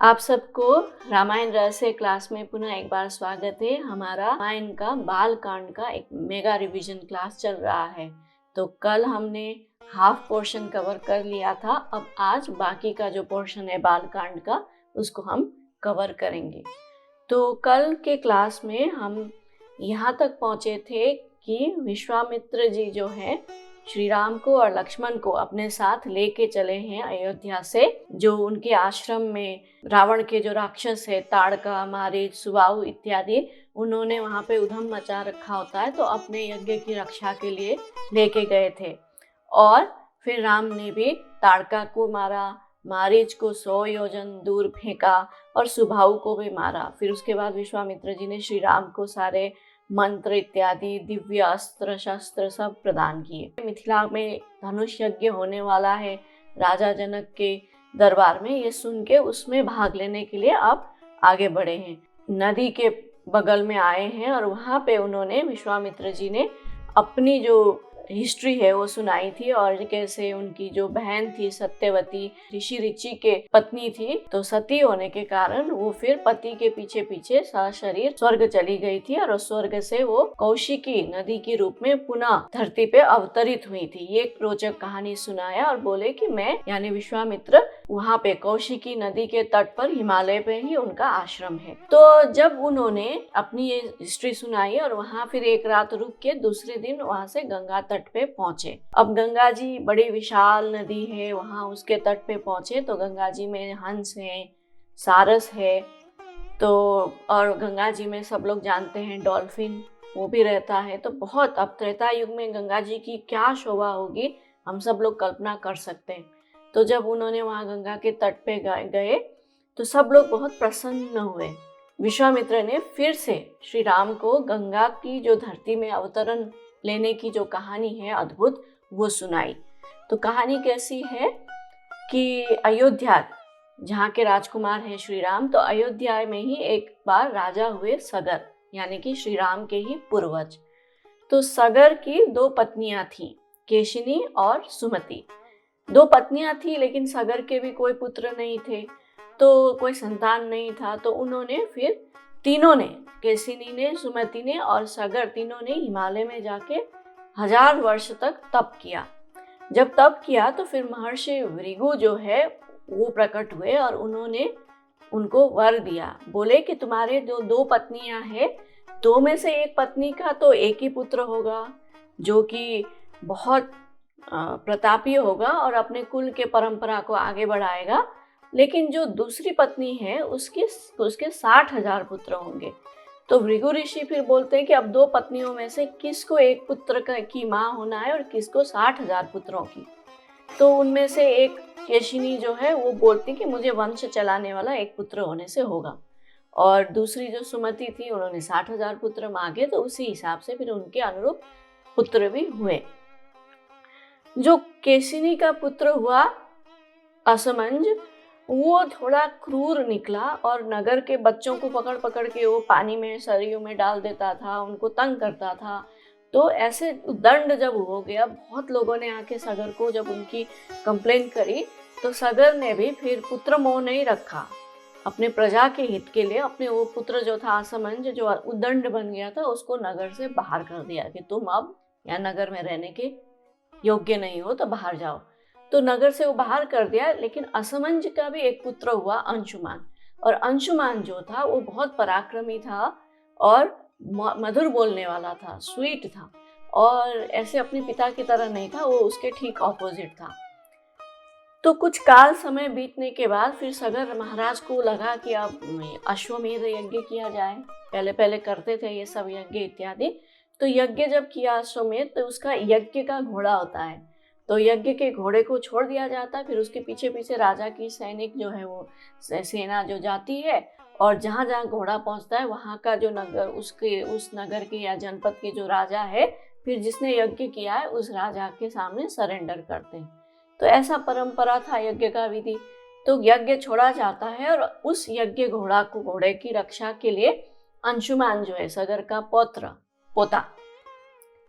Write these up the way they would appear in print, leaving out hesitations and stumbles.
आप सबको रामायण रहस्य क्लास में पुनः एक बार स्वागत है। हमारा रामायण का बाल कांड का एक मेगा रिवीजन क्लास चल रहा है। तो कल हमने हाफ पोर्शन कवर कर लिया था। अब आज बाकी का जो पोर्शन है बाल कांड का उसको हम कवर करेंगे। तो कल के क्लास में हम यहाँ तक पहुँचे थे कि विश्वामित्र जी जो है श्री राम को और लक्ष्मण को अपने साथ लेके चले हैं अयोध्या से। जो उनके आश्रम में रावण के जो राक्षस है ताड़का, मारीच, सुबाहु इत्यादि, उन्होंने वहाँ पे उधम मचा रखा होता है, तो अपने यज्ञ की रक्षा के लिए लेके गए थे। और फिर राम ने भी ताड़का को मारा, मारीच को 100 योजन दूर फेंका और सुबाहु को भी मारा। फिर उसके बाद विश्वामित्र जी ने श्री राम को सारे मंत्र इत्यादि दिव्य अस्त्र शस्त्र सब प्रदान किए। मिथिला में धनुष यज्ञ होने वाला है राजा जनक के दरबार में, ये सुन के उसमें भाग लेने के लिए अब आगे बढ़े हैं। नदी के बगल में आए हैं और वहाँ पे उन्होंने विश्वामित्र जी ने अपनी जो हिस्ट्री है वो सुनाई थी और कैसे उनकी जो बहन थी सत्यवती ऋषि ऋचि के पत्नी थी, तो सती होने के कारण वो फिर पति के पीछे पीछे सशरीर स्वर्ग चली गई थी और उस स्वर्ग से वो कौशिकी नदी के रूप में पुनः धरती पे अवतरित हुई थी। ये एक रोचक कहानी सुनाया और बोले कि मैं यानी विश्वामित्र वहाँ पे कौशिकी नदी के तट पर हिमालय पे ही उनका आश्रम है। तो जब उन्होंने अपनी ये हिस्ट्री सुनाई और वहाँ फिर एक रात रुक के दूसरे दिन वहाँ से गंगा तट पे पहुंचे। अब गंगा जी बड़ी विशाल नदी है, वहाँ उसके तट पे पहुंचे तो गंगा जी में हंस है, सारस है, तो और गंगा जी में सब लोग जानते हैं डॉल्फिन वो भी रहता है। तो बहुत, अब त्रेता युग में गंगा जी की क्या शोभा होगी हम सब लोग कल्पना कर सकते हैं। तो जब उन्होंने वहाँ गंगा के तट पे गए तो सब लोग बहुत प्रसन्न हुए। विश्वामित्र ने फिर से श्री राम को गंगा की जो धरती में अवतरण लेने की जो कहानी है अद्भुत वो सुनाई। तो कहानी कैसी है कि अयोध्या जहाँ के राजकुमार हैं श्री राम, तो अयोध्या में ही एक बार राजा हुए सगर, यानी कि श्री राम के ही पूर्वज। तो सगर की 2 पत्नियां थीं, केशिनी और सुमति। 2 पत्नियां थी लेकिन सगर के भी कोई पुत्र नहीं थे, तो कोई संतान नहीं था। तो उन्होंने फिर तीनों ने, केशिनी ने, सुमति ने और सगर, तीनों ने हिमालय में जाके 1000 वर्ष तक तप किया। जब तप किया तो फिर महर्षि भृगु जो है वो प्रकट हुए और उन्होंने उनको वर दिया। बोले कि तुम्हारे जो 2 पत्नियां हैं, 2 में से एक पत्नी का तो एक ही पुत्र होगा जो कि बहुत प्रतापी होगा और अपने कुल के परंपरा को आगे बढ़ाएगा, लेकिन जो दूसरी पत्नी है उसके 60,000 पुत्र होंगे। तो भृगु ऋषि फिर बोलते हैं कि अब 2 पत्नियों में से किसको एक पुत्र की माँ होना है और किसको 60,000 पुत्रों की। तो उनमें से एक केशिनी जो है वो बोलती कि मुझे वंश चलाने वाला एक पुत्र होने से होगा, और दूसरी जो सुमति थी उन्होंने 60,000 पुत्र मांगे, तो उसी हिसाब से फिर उनके अनुरूप पुत्र भी हुए। जो केशिनी का पुत्र हुआ असमंज, वो थोड़ा क्रूर निकला और नगर के बच्चों को पकड़ पकड़ के वो पानी में सरयू में डाल देता था, उनको तंग करता था। तो ऐसे दंड जब हो गया, बहुत लोगों ने आके सगर को जब उनकी कंप्लेंट करी, तो सगर ने भी फिर पुत्र मोह नहीं रखा। अपने प्रजा के हित के लिए अपने वो पुत्र जो था असमंज, जो उदंड बन गया था, उसको नगर से बाहर कर दिया कि तुम अब यहाँ नगर में रहने के योग्य नहीं हो, तो बाहर जाओ। तो नगर से वो बाहर कर दिया। लेकिन असमंज का भी एक पुत्र हुआ अंशुमान, और अंशुमान जो था वो बहुत पराक्रमी था और मधुर बोलने वाला था, स्वीट था, और ऐसे अपने पिता की तरह नहीं था, वो उसके ठीक ऑपोजिट था। तो कुछ काल समय बीतने के बाद फिर सगर महाराज को लगा कि अब अश्वमेध यज्ञ किया जाए। पहले पहले करते थे ये सब यज्ञ इत्यादि। तो यज्ञ जब किया अश्वमेध, तो उसका यज्ञ का घोड़ा होता है, तो यज्ञ के घोड़े को छोड़ दिया जाता है। फिर उसके पीछे पीछे राजा की सैनिक जो है वो सेना जो जाती है, और जहाँ जहाँ घोड़ा पहुँचता है वहाँ का जो नगर, उस नगर के या जनपद के जो राजा है, फिर जिसने यज्ञ किया है उस राजा के सामने सरेंडर करते हैं। तो ऐसा परंपरा था यज्ञ का विधि। तो यज्ञ छोड़ा जाता है और उस यज्ञ घोड़े की रक्षा के लिए अंशुमान जो है सगर का पोता,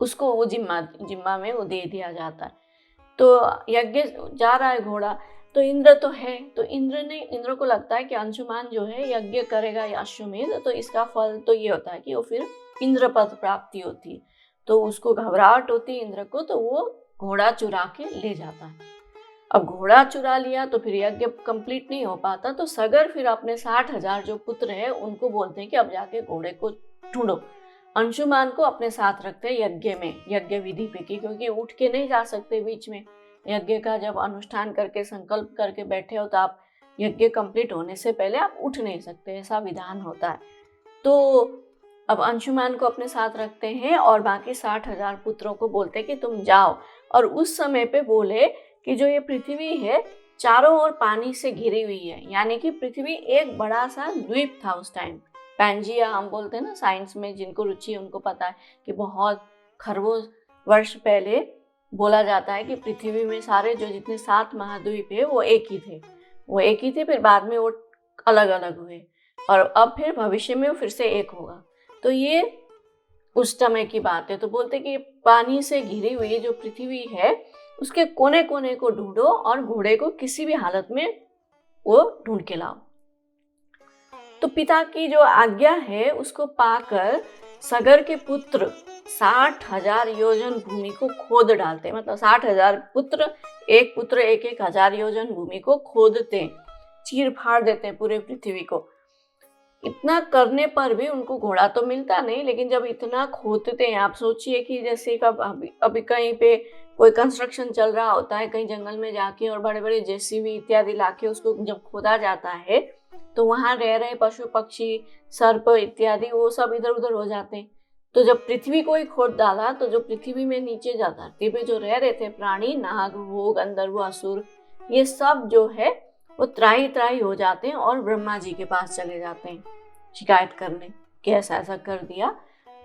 उसको वो जिम्मा में वो दे दिया जाता है। तो यज्ञ जा रहा है घोड़ा, तो इंद्र तो है, तो इंद्र को लगता है कि अंशुमान जो है यज्ञ करेगा या अश्वमेध, तो इसका फल तो ये होता है कि वो फिर इंद्र पद प्राप्ति होती है। तो उसको घबराहट होती है इंद्र को, तो वो घोड़ा चुरा के ले जाता है। अब घोड़ा चुरा लिया तो फिर यज्ञ कंप्लीट नहीं हो पाता, तो सगर फिर अपने 60,000 जो पुत्र है उनको बोलते हैं कि अब जाके घोड़े को ढूंढो। अंशुमान को अपने साथ रखते हैं यज्ञ में, यज्ञ विधि पे की, क्योंकि उठ के नहीं जा सकते बीच में। यज्ञ का जब अनुष्ठान करके संकल्प करके बैठे हो तो आप यज्ञ कंप्लीट होने से पहले आप उठ नहीं सकते, ऐसा विधान होता है। तो अब अंशुमान को अपने साथ रखते हैं और बाकी 60,000 पुत्रों को बोलते हैं कि तुम जाओ। और उस समय पे बोले कि जो ये पृथ्वी है चारों ओर पानी से घिरी हुई है, यानी कि पृथ्वी एक बड़ा सा द्वीप था उस टाइम। पैंजिया हम बोलते हैं ना, साइंस में जिनको रुचि है उनको पता है कि बहुत खरबों वर्ष पहले बोला जाता है कि पृथ्वी में सारे जो जितने 7 महाद्वीप है वो एक ही थे, फिर बाद में वो अलग अलग हुए और अब फिर भविष्य में वो फिर से एक होगा। तो ये उस समय की बात है। तो बोलते कि पानी से घिरी हुई जो पृथ्वी है उसके कोने कोने को ढूंढो और घोड़े को किसी भी हालत में वो ढूंढ के लाओ। तो पिता की जो आज्ञा है उसको पाकर सगर के पुत्र 60,000 योजन भूमि को खोद डालते, मतलब 60,000 पुत्र एक हजार योजन भूमि को खोदते, चीर फाड़ देते पूरे पृथ्वी को। इतना करने पर भी उनको घोड़ा तो मिलता नहीं, लेकिन जब इतना खोदते हैं, आप सोचिए कि जैसे अभी कहीं पे कोई कंस्ट्रक्शन चल रहा होता है कहीं जंगल में जाके, और बड़े बड़े जेसीबी इत्यादि लाके उसको जब खोदा जाता है तो वहां रह रहे पशु पक्षी सर्प इत्यादि वो सब इधर उधर हो जाते हैं। तो जब पृथ्वी को ही खोद डाला तो जो पृथ्वी में नीचे धरती पे जो रह रहे थे प्राणी, नाग भोग गंधर्व असुर, ये सब जो है वो त्राही त्राही हो जाते हैं और ब्रह्मा जी के पास चले जाते हैं शिकायत करने कि ऐसा ऐसा कर दिया।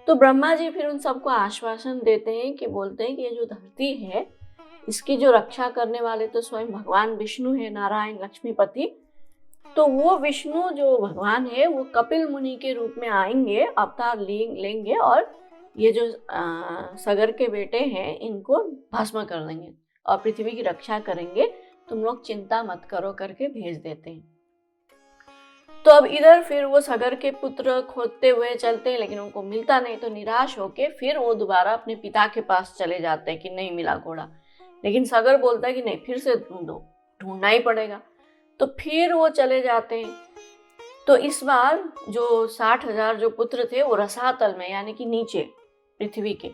तो ब्रह्मा जी फिर उन सबको आश्वासन देते हैं कि बोलते हैं कि ये जो धरती है इसकी जो रक्षा करने वाले तो स्वयं भगवान विष्णु है, नारायण लक्ष्मीपति। तो वो विष्णु जो भगवान है वो कपिल मुनि के रूप में आएंगे, अवतार लेंगे और ये जो सगर के बेटे हैं इनको भस्म कर देंगे और पृथ्वी की रक्षा करेंगे, तुम लोग चिंता मत करो करके भेज देते हैं। तो अब इधर फिर वो सगर के पुत्र खोदते हुए चलते हैं लेकिन उनको मिलता नहीं, तो निराश होके फिर वो दोबारा अपने पिता के पास चले जाते हैं कि नहीं मिला घोड़ा। लेकिन सगर बोलता है कि नहीं, फिर से ढूंढना ही पड़ेगा। तो फिर वो चले जाते हैं। तो इस बार जो 60,000 जो पुत्र थे वो रसातल में, यानी कि नीचे पृथ्वी के,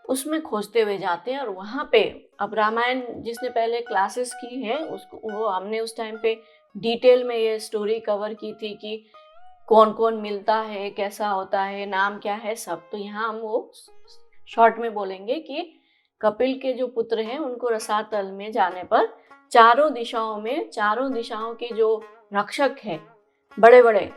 उसमें खोजते हुए जाते हैं। और वहाँ पे अब रामायण जिसने पहले क्लासेस की है उसको, वो हमने उस टाइम पे डिटेल में ये स्टोरी कवर की थी कि कौन कौन मिलता है, कैसा होता है, नाम क्या है, सब। तो यहाँ हम वो शॉर्ट में बोलेंगे कि कपिल के जो पुत्र हैं उनको रसातल में जाने पर चारों दिशाओं के जो रक्षक हैं, बड़े बड़े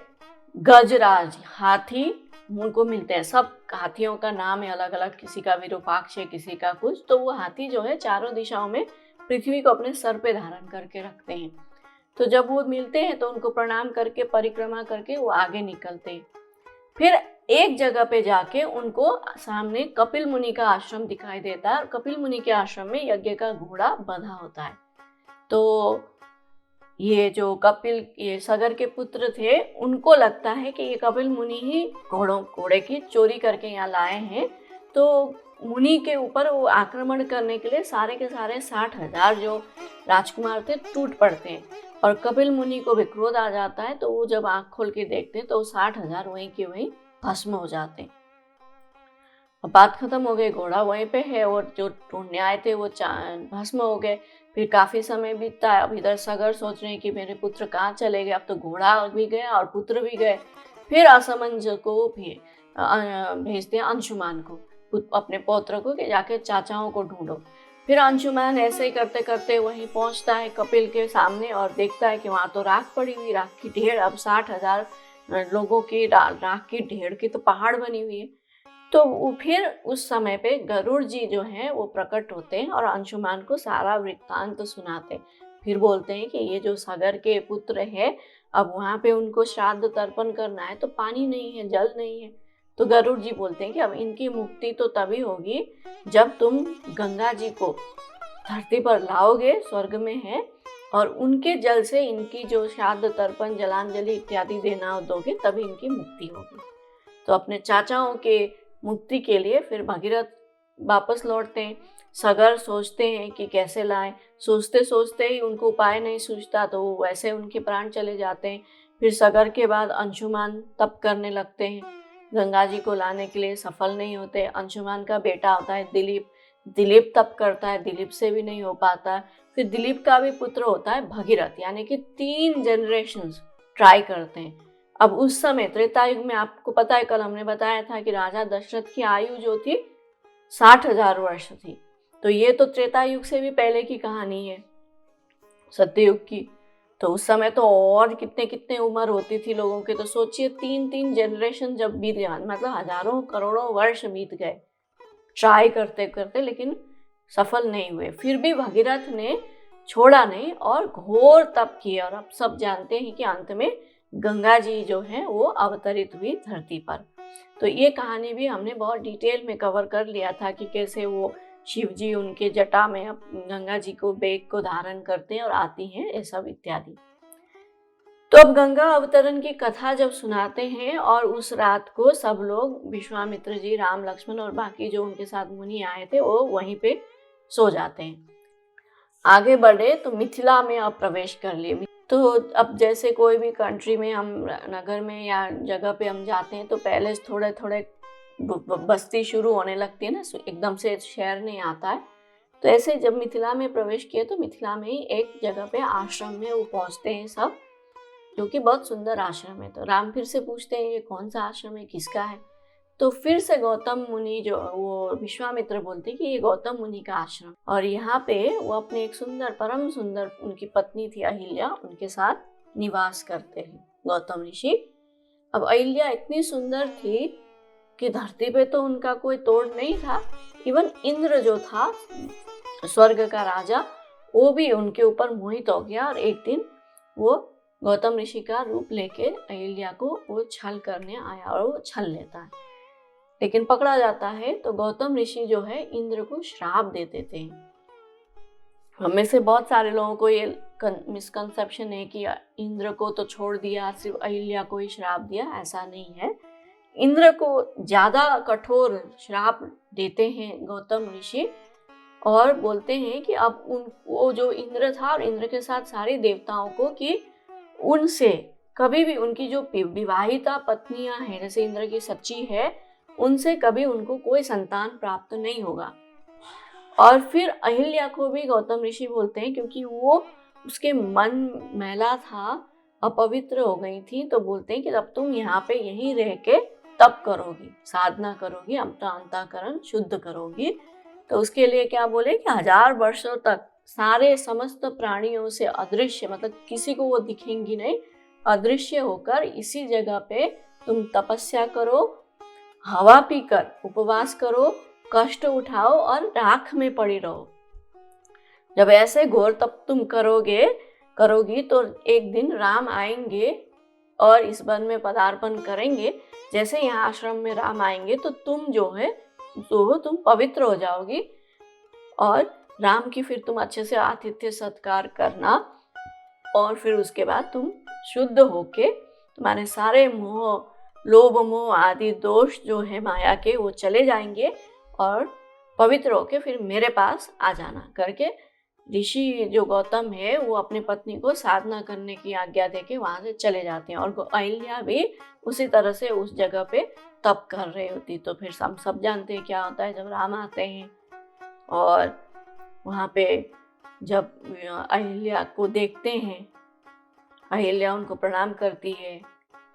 गजराज हाथी उनको मिलते हैं। सब हाथियों का नाम है अलग अलग, किसी का विरूपाक्ष है, किसी का कुछ। तो वो हाथी जो है चारों दिशाओं में पृथ्वी को अपने सर पे धारण करके रखते हैं। तो जब वो मिलते हैं तो उनको प्रणाम करके परिक्रमा करके वो आगे निकलते हैं। फिर एक जगह पे जाके उनको सामने कपिल मुनि का आश्रम दिखाई देता है और कपिल मुनि के आश्रम में यज्ञ का घोड़ा बंधा होता है। तो ये जो ये सगर के पुत्र थे उनको लगता है कि ये कपिल मुनि ही घोड़े की चोरी करके यहाँ लाए हैं। तो मुनि के ऊपर वो आक्रमण करने के लिए सारे के सारे 60,000 जो राजकुमार थे टूट पड़ते हैं और कपिल मुनि को भी क्रोध आ जाता है। तो वो जब आंख खोल के देखते हैं तो 60,000 वहीं के वहीं भस्म हो जाते हैं। अब बात खत्म हो गई, घोड़ा वहीं पे है और जो ढूंढने आए थे वो भस्म हो गए। फिर काफी समय बीतता है। अब इधर सगर सोच रहे हैं कि मेरे पुत्र कहाँ चले गए, अब तो घोड़ा भी गया और पुत्र भी गए। फिर असमंज को भी भेजते हैं अंशुमान को, अपने पौत्र को, कि जाके चाचाओं को ढूंढो। फिर अंशुमान ऐसे ही करते करते वहीं पहुंचता है कपिल के सामने और देखता है कि वहाँ तो राख पड़ी हुई, राख की ढेर। अब 60,000 लोगों की राख की ढेर की तो पहाड़ बनी हुई है। तो फिर उस समय पे गरुड़ जी जो हैं वो प्रकट होते हैं और अंशुमान को सारा वृत्तांत तो सुनाते हैं। फिर बोलते हैं कि ये जो सागर के पुत्र है, अब वहाँ पे उनको श्राद्ध तर्पण करना है तो पानी नहीं है, जल नहीं है। तो गरुड़ जी बोलते हैं कि अब इनकी मुक्ति तो तभी होगी जब तुम गंगा जी को धरती पर लाओगे, स्वर्ग में है, और उनके जल से इनकी जो श्राद्ध तर्पण जलांजलि इत्यादि देना दोगे तभी इनकी मुक्ति होगी। तो अपने चाचाओं के मुक्ति के लिए फिर भगीरथ वापस लौटते हैं। सगर सोचते हैं कि कैसे लाएं, सोचते सोचते ही उनको उपाय नहीं सूझता तो वैसे उनके प्राण चले जाते हैं। फिर सगर के बाद अंशुमान तप करने लगते हैं, गंगा जी को लाने के लिए सफल नहीं होते। अंशुमान का बेटा होता है दिलीप, दिलीप तप करता है, दिलीप से भी नहीं हो पाता। फिर दिलीप का भी पुत्र होता है भगीरथ, यानी कि 3 जनरेशंस ट्राई करते हैं। अब उस समय त्रेता युग में आपको पता है, कल हमने बताया था कि राजा दशरथ की आयु जो थी 60,000 वर्ष थी। तो ये तो त्रेता युग से भी पहले की कहानी है, सत्ययुग की। तो उस समय तो और कितने कितने उम्र होती थी लोगों के। तो सोचिए 3 जनरेशन जब बीत गए, मतलब हजारों करोड़ों वर्ष बीत गए ट्राई करते करते, लेकिन सफल नहीं हुए। फिर भी भगीरथ ने छोड़ा नहीं और घोर तप किया। और अब सब जानते हैं कि अंत में गंगा जी जो है वो अवतरित हुई धरती पर। तो ये कहानी भी हमने बहुत डिटेल में कवर कर लिया था कि कैसे वो शिव जी उनके जटा में गंगा जी को बेग को धारण करते हैं और आती हैं, ये सब इत्यादि। तो अब गंगा अवतरण की कथा जब सुनाते हैं और उस रात को सब लोग, विश्वामित्र जी, राम लक्ष्मण और बाकी जो उनके साथ मुनि आए थे, वो वहीं पे सो जाते हैं। आगे बढ़े तो मिथिला में अब प्रवेश कर लिए। तो अब जैसे कोई भी कंट्री में हम नगर में या जगह पे हम जाते हैं तो पहले थोड़े थोड़े बस्ती शुरू होने लगती है ना, एकदम से शहर नहीं आता है। तो ऐसे जब मिथिला में प्रवेश किए तो मिथिला में ही एक जगह पे आश्रम में वो पहुंचते हैं सब, जो कि बहुत सुंदर आश्रम है। तो राम फिर से पूछते हैं ये कौन सा आश्रम है, किसका है। तो फिर से गौतम मुनि, जो वो विश्वामित्र बोलते कि ये गौतम मुनि का आश्रम, और यहाँ पे वो अपने एक सुंदर, परम सुंदर, उनकी पत्नी थी अहिल्या, उनके साथ निवास करते हैं गौतम ऋषि। अब अहिल्या इतनी सुंदर थी कि धरती पे तो उनका कोई तोड़ नहीं था। इवन इंद्र जो था स्वर्ग का राजा, वो भी उनके ऊपर मोहित हो गया और एक दिन वो गौतम ऋषि का रूप लेके अहिल्या को वो छल करने आया और वो छल लेता है, लेकिन पकड़ा जाता है। तो गौतम ऋषि जो है इंद्र को श्राप दे देते हैं। हमें से बहुत सारे लोगों को ये मिसकंसेप्शन है कि इंद्र को तो छोड़ दिया, सिर्फ अहिल्या को ही श्राप दिया। ऐसा नहीं है, इंद्र को ज्यादा कठोर श्राप देते हैं गौतम ऋषि और बोलते हैं कि अब वो जो इंद्र था और इंद्र के साथ सारे देवताओं को कि उनसे कभी भी, उनकी जो विवाहिता पत्नियां हैं जैसे इंद्र की सच्ची है, उनसे कभी उनको कोई संतान प्राप्त नहीं होगा। और फिर अहिल्या को भी गौतम ऋषि बोलते हैं, क्योंकि वो उसके मन मैला था, अपवित्र हो गई थी, तो बोलते हैं कि अब तुम यहाँ पे यहीं रह के तप करोगी, साधना करोगी, अपना अंतःकरण शुद्ध करोगी। तो उसके लिए क्या बोले कि 1000 वर्षों तक सारे समस्त प्राणियों से अदृश्य, मतलब किसी को वो दिखेंगी नहीं, अदृश्य होकर इसी जगह पे तुम तपस्या करो, हवा पीकर उपवास करो, कष्ट उठाओ और राख में पड़ी रहो। जब ऐसे घोर तप तुम करोगी तो एक दिन राम आएंगे और इस वन में पदार्पण करेंगे। जैसे यहाँ आश्रम में राम आएंगे तो तुम जो है तो तुम पवित्र हो जाओगी और राम की फिर तुम अच्छे से आतिथ्य सत्कार करना, और फिर उसके बाद तुम शुद्ध होके तुम्हारे सारे मोह, लोभ मोह आदि दोष जो है माया के, वो चले जाएंगे और पवित्र होके फिर मेरे पास आ जाना करके ऋषि जो गौतम है वो अपनी पत्नी को साधना करने की आज्ञा देके वहां से चले जाते हैं। और अहिल्या भी उसी तरह से उस जगह पे तप कर रही होती। तो फिर हम सब जानते हैं क्या होता है जब राम आते हैं और वहां पे जब अहिल्या को देखते हैं, अहिल्या उनको प्रणाम करती है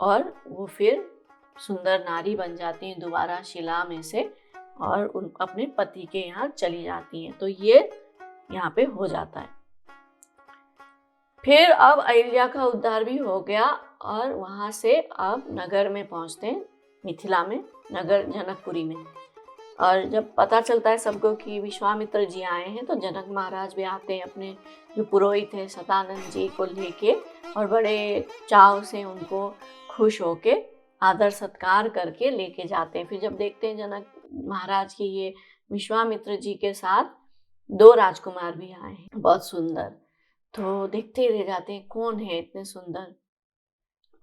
और वो फिर सुंदर नारी बन जाती हैं दोबारा शिला में से, और उन अपने पति के यहाँ चली जाती हैं। तो ये यहाँ पे हो जाता है। फिर अब अहिल्या का उद्धार भी हो गया और वहां से अब नगर में पहुंचते हैं, मिथिला में, नगर जनकपुरी में। और जब पता चलता है सबको कि विश्वामित्र जी आए हैं तो जनक महाराज भी आते हैं अपने जो पुरोहित है सतानंद जी को लेके, और बड़े चाव से उनको खुश होके आदर सत्कार करके लेके जाते हैं। फिर जब देखते हैं जनक महाराज की ये विश्वामित्र जी के साथ 2 राजकुमार भी आए हैं, बहुत सुंदर, तो देखते ही रह जाते हैं कौन है इतने सुंदर।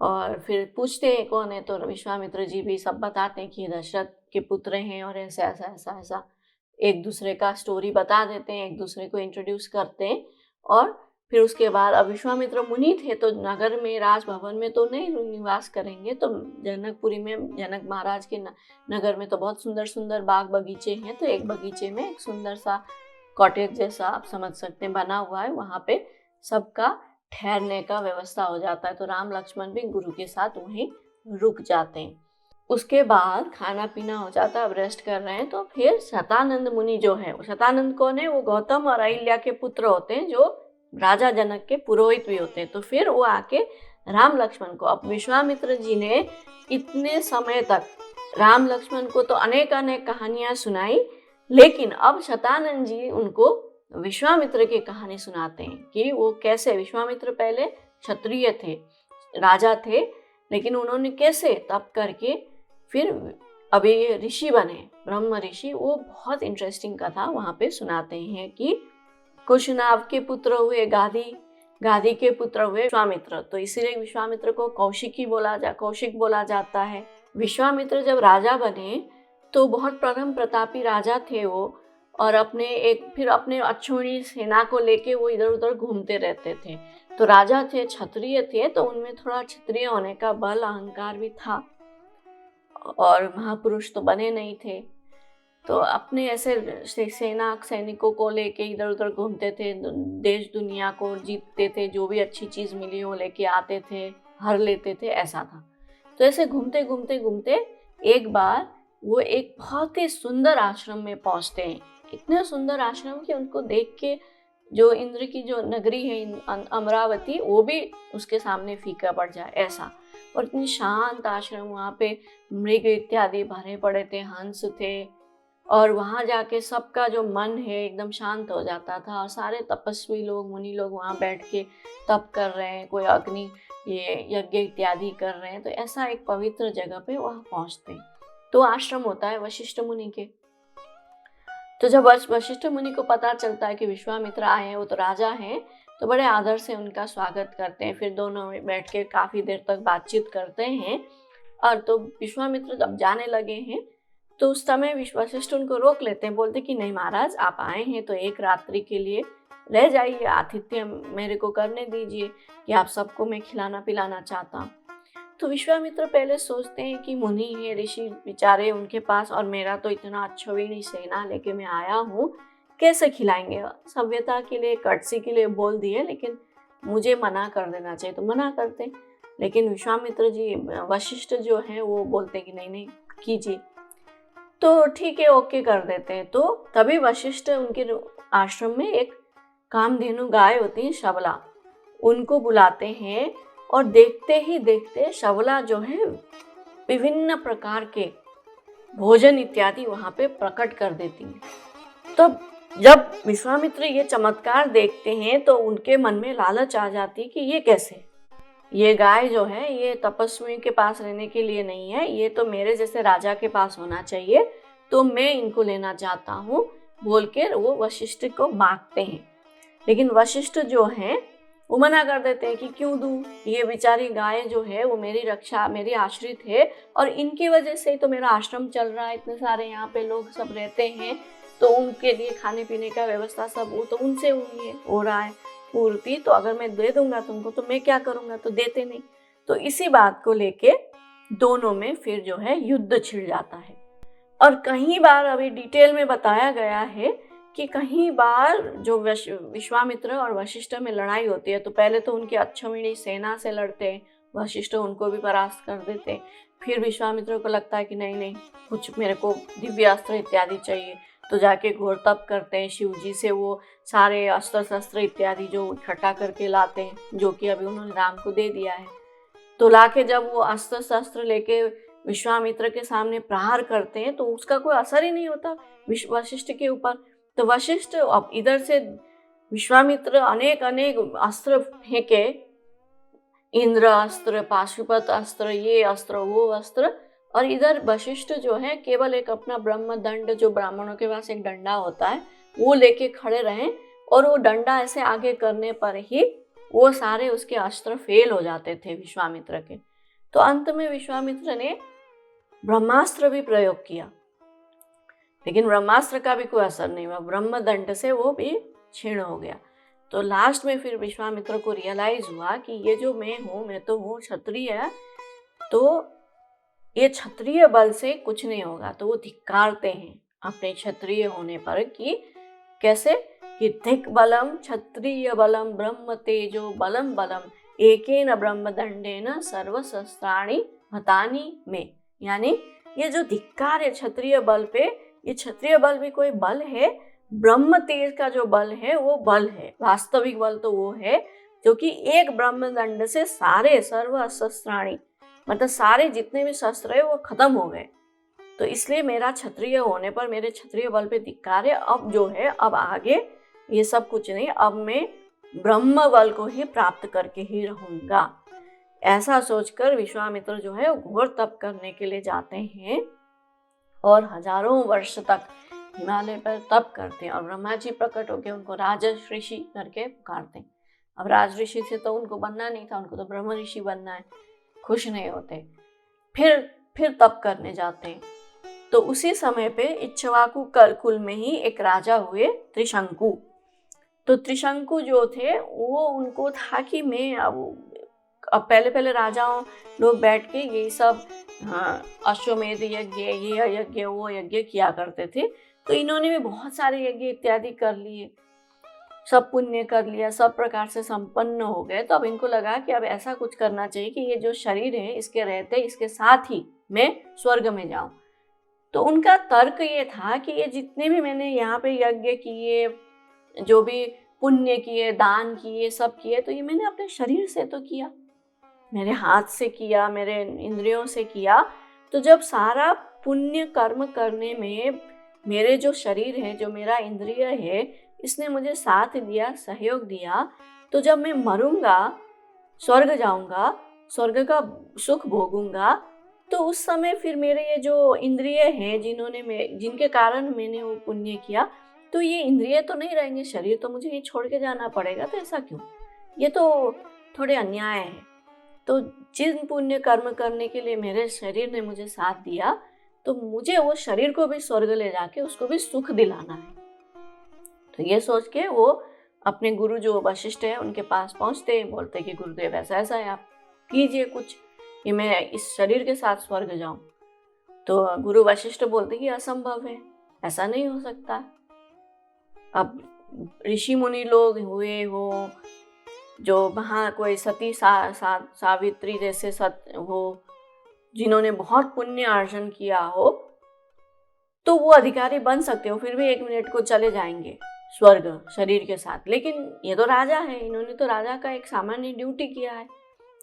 और फिर पूछते हैं कौन है, तो विश्वामित्र जी भी सब बताते हैं कि ये दशरथ के पुत्र हैं और ऐसा ऐसा ऐसा ऐसा, एक दूसरे का स्टोरी बता देते हैं, एक दूसरे को इंट्रोड्यूस करते हैं। और फिर उसके बाद अब विश्वामित्र मुनि थे तो नगर में, राजभवन में तो नहीं निवास करेंगे, तो जनकपुरी में जनक महाराज के नगर में तो बहुत सुंदर सुंदर बाग बगीचे हैं। तो एक बगीचे में एक सुंदर सा कॉटेज जैसा आप समझ सकते हैं बना हुआ है, वहाँ पे सबका ठहरने का व्यवस्था हो जाता है। तो राम लक्ष्मण भी गुरु के साथ वहीं रुक जाते हैं। उसके बाद खाना पीना हो जाता है, अब रेस्ट कर रहे हैं। तो फिर शतानंद मुनि जो है, शतानंद कौन है, वो गौतम और अहिल्या के पुत्र होते हैं, जो राजा जनक के पुरोहित भी होते हैं। तो फिर वो आके राम लक्ष्मण को, अब विश्वामित्र जी ने इतने समय तक राम लक्ष्मण को तो अनेक अनेक कहानियां सुनाई, लेकिन अब शतानंद जी उनको विश्वामित्र की कहानी सुनाते हैं कि वो कैसे, विश्वामित्र पहले क्षत्रिय थे, राजा थे, लेकिन उन्होंने कैसे तप करके फिर अभी ऋषि बने, ब्रह्म ऋषि। वो बहुत इंटरेस्टिंग कथा वहाँ पे सुनाते हैं कि कुशनाभ के पुत्र हुए गादी, गादी के पुत्र हुए विश्वामित्र, तो इसीलिए विश्वामित्र को कौशिक बोला जाता है। विश्वामित्र जब राजा बने तो बहुत परम प्रतापी राजा थे वो, और फिर अपने अक्षौहिणी सेना को लेके वो इधर उधर घूमते रहते थे। तो राजा थे, क्षत्रिय थे, तो उनमें थोड़ा क्षत्रिय होने का बल अहंकार भी था, और महापुरुष तो बने नहीं थे। तो अपने ऐसे सैनिकों को लेके इधर उधर घूमते थे, देश दुनिया को जीतते थे, जो भी अच्छी चीज मिली वो लेके आते थे, हर लेते थे, ऐसा था। तो ऐसे घूमते घूमते घूमते एक बार वो एक बहुत ही सुंदर आश्रम में पहुंचते हैं। इतने सुंदर आश्रम कि उनको देख के जो इंद्र की जो नगरी है अमरावती, वो भी उसके सामने फीका पड़ जाए, ऐसा। और इतनी शांत आश्रम, वहाँ पे मृग इत्यादि भरे पड़े थे, हंस थे, और वहाँ जाके सबका जो मन है एकदम शांत हो जाता था। और सारे तपस्वी लोग, मुनि लोग वहाँ बैठ के तप कर रहे हैं, कोई अग्नि ये यज्ञ इत्यादि कर रहे हैं। तो ऐसा एक पवित्र जगह पे वहाँ पहुँचते हैं। तो आश्रम होता है वशिष्ठ मुनि के। तो जब वशिष्ठ मुनि को पता चलता है कि विश्वामित्र आए हैं, वो तो राजा हैं, तो बड़े आदर से उनका स्वागत करते हैं। फिर दोनों बैठ के काफ़ी देर तक बातचीत करते हैं। और तो विश्वामित्र जब जाने लगे हैं तो उस समय वशिष्ठ उनको रोक लेते हैं, बोलते कि नहीं महाराज, आप आए हैं तो एक रात्रि के लिए रह जाइए, आतिथ्य मेरे को करने दीजिए कि आप सबको मैं खिलाना पिलाना चाहता हूँ। तो विश्वामित्र पहले सोचते हैं कि मुनि है, ऋषि बेचारे, उनके पास, और मेरा तो इतना अक्षौहिणी सेना लेके मैं आया हूँ, कैसे खिलाएंगे। सभ्यता के लिए, कर्टसी के लिए बोल दिए, लेकिन मुझे मना कर देना चाहिए, तो मना करते। लेकिन विश्वामित्र जी, वशिष्ठ जो हैं, वो बोलते कि नहीं नहीं कीजिए। तो ठीक है, ओके कर देते हैं। तो तभी वशिष्ठ उनके आश्रम में एक कामधेनु गाय होती है, शबला, उनको बुलाते हैं। और देखते ही देखते शबला जो है विभिन्न प्रकार के भोजन इत्यादि वहाँ पे प्रकट कर देती है। तो जब विश्वामित्र ये चमत्कार देखते हैं तो उनके मन में लालच आ जाती है कि ये कैसे, ये गाय जो है ये तपस्वियों के पास रहने के लिए नहीं है, ये तो मेरे जैसे राजा के पास होना चाहिए, तो मैं इनको लेना चाहता हूँ, बोल के वो वशिष्ठ को मांगते हैं। लेकिन वशिष्ठ जो हैं वो मना कर देते हैं कि क्यों दूँ, ये बेचारी गाय जो है वो मेरी रक्षा, मेरी आश्रित है, और इनकी वजह से तो मेरा आश्रम चल रहा है, इतने सारे यहाँ पे लोग सब रहते हैं, तो उनके लिए खाने पीने का व्यवस्था सब वो तो उनसे हुई है, हो रहा है पूर्ति, तो अगर मैं दे दूंगा तुमको तो मैं क्या करूंगा, तो देते नहीं। तो इसी बात को लेके दोनों में फिर जो है युद्ध छिड़ जाता है। और कई बार अभी डिटेल में बताया गया है कि कई बार जो विश्वामित्र और वशिष्ठ में लड़ाई होती है, तो पहले तो उनकी अक्षौहिणी सेना से लड़ते हैं, वशिष्ठ उनको भी परास्त कर देते। फिर विश्वामित्र को लगता है कि नहीं नहीं, कुछ मेरे को दिव्य अस्त्र इत्यादि चाहिए, तो जाके घोर तप करते हैं, शिव जी से वो सारे अस्त्र शस्त्र इत्यादि जो इकट्ठा करके लाते हैं, जो कि अभी उन्होंने राम को दे दिया है। तो लाके जब वो अस्त्र शस्त्र लेके विश्वामित्र के सामने प्रहार करते हैं तो उसका कोई असर ही नहीं होता वशिष्ठ के ऊपर। तो वशिष्ठ अब इधर से विश्वामित्र अनेक अनेक अस्त्र फेंके, इंद्र अस्त्र, पाशुपत अस्त्र, ये अस्त्र वो अस्त्र, और इधर वशिष्ठ जो है केवल एक अपना ब्रह्म दंड, जो ब्राह्मणों के पास एक डंडा होता है, वो लेके खड़े रहे और वो डंडा ऐसे आगे करने पर ही वो सारे उसके अस्त्र फेल हो जाते थे विश्वामित्र के। तो अंत में विश्वामित्र ने ब्रह्मास्त्र भी प्रयोग किया, लेकिन ब्रह्मास्त्र का भी कोई असर नहीं हुआ, ब्रह्मदंड से वो भी क्षीण हो गया। तो लास्ट में फिर विश्वामित्र को रियलाइज हुआ कि ये जो मैं हूँ, मैं तो हूँ क्षत्रिय, तो ये क्षत्रिय बल से कुछ नहीं होगा। तो वो धिक्कारते हैं अपने क्षत्रिय होने पर कि कैसे कि धिक बलम क्षत्रिय बलम ब्रह्म तेजो बलम बलम एकेन ब्रह्मदंडेन सर्व शस्त्राणि हतानि में। यानी ये जो धिक्कार है क्षत्रिय बल पे, ये क्षत्रिय बल भी कोई बल है, ब्रह्म तेज का जो बल है वो बल है, वास्तविक बल तो वो है जो कि एक ब्रह्मदंड से सारे सर्व शस्त्राणि मतलब सारे जितने भी शस्त्र है वो खत्म हो गए। तो इसलिए मेरा क्षत्रिय होने पर मेरे क्षत्रिय बल पे धिक्कार है। अब जो है, अब आगे ये सब कुछ नहीं, अब मैं ब्रह्म बल को ही प्राप्त करके ही रहूंगा। ऐसा सोचकर विश्वामित्र जो है घोर तप करने के लिए जाते हैं और हजारों वर्ष तक हिमालय पर तप करते हैं। और ब्रह्मा जी प्रकट होकर उनको राजर्षि ऋषि करके पुकारते हैं। अब राजऋषि से तो उनको बनना नहीं था, उनको तो ब्रह्म ऋषि बनना है। खुश नहीं होते, फिर तप करने जाते हैं। तो उसी समय पे इक्ष्वाकु कुल में ही एक राजा हुए त्रिशंकु। तो त्रिशंकु जो थे वो उनको था कि मैं अब पहले राजाओं लोग बैठ के ये सब अश्वमेध यज्ञ, ये यज्ञ वो यज्ञ किया करते थे। तो इन्होंने भी बहुत सारे यज्ञ इत्यादि कर लिए, सब पुण्य कर लिया, सब प्रकार से संपन्न हो गए। तो अब इनको लगा कि अब ऐसा कुछ करना चाहिए कि ये जो शरीर है इसके रहते इसके साथ ही मैं स्वर्ग में जाऊं। तो उनका तर्क ये था कि ये जितने भी मैंने यहाँ पे यज्ञ किए, जो भी पुण्य किए, दान किए, सब किए, तो ये मैंने अपने शरीर से तो किया, मेरे हाथ से किया, मेरे इंद्रियों से किया। तो जब सारा पुण्य कर्म करने में मेरे जो शरीर है, जो मेरा इंद्रिय है, इसने मुझे साथ दिया, सहयोग दिया, तो जब मैं मरूंगा, स्वर्ग जाऊंगा, स्वर्ग का सुख भोगूंगा, तो उस समय फिर मेरे ये जो इंद्रिय हैं जिनके कारण मैंने वो पुण्य किया, तो ये इंद्रिय तो नहीं रहेंगे, शरीर तो मुझे ये छोड़ के जाना पड़ेगा। तो ऐसा क्यों? ये तो थोड़े अन्याय है। तो जिन पुण्य कर्म करने के लिए मेरे शरीर ने मुझे साथ दिया, तो मुझे वो शरीर को भी स्वर्ग ले जाके उसको भी सुख दिलाना है। तो ये सोच के वो अपने गुरु जो वशिष्ठ है उनके पास पहुंचते हैं, बोलते हैं कि गुरुदेव ऐसा ऐसा है, आप कीजिए कुछ कि मैं इस शरीर के साथ स्वर्ग जाऊं। तो गुरु वशिष्ठ बोलते कि असंभव है, ऐसा नहीं हो सकता। अब ऋषि मुनि लोग हुए हो, जो वहाँ कोई सती सावित्री जैसे हो, जिन्होंने बहुत पुण्य अर्जन किया हो, तो वो अधिकारी बन सकते हो, फिर भी 1 मिनट को चले जाएंगे स्वर्ग शरीर के साथ। लेकिन ये तो राजा है, इन्होंने तो राजा का एक सामान्य ड्यूटी किया है,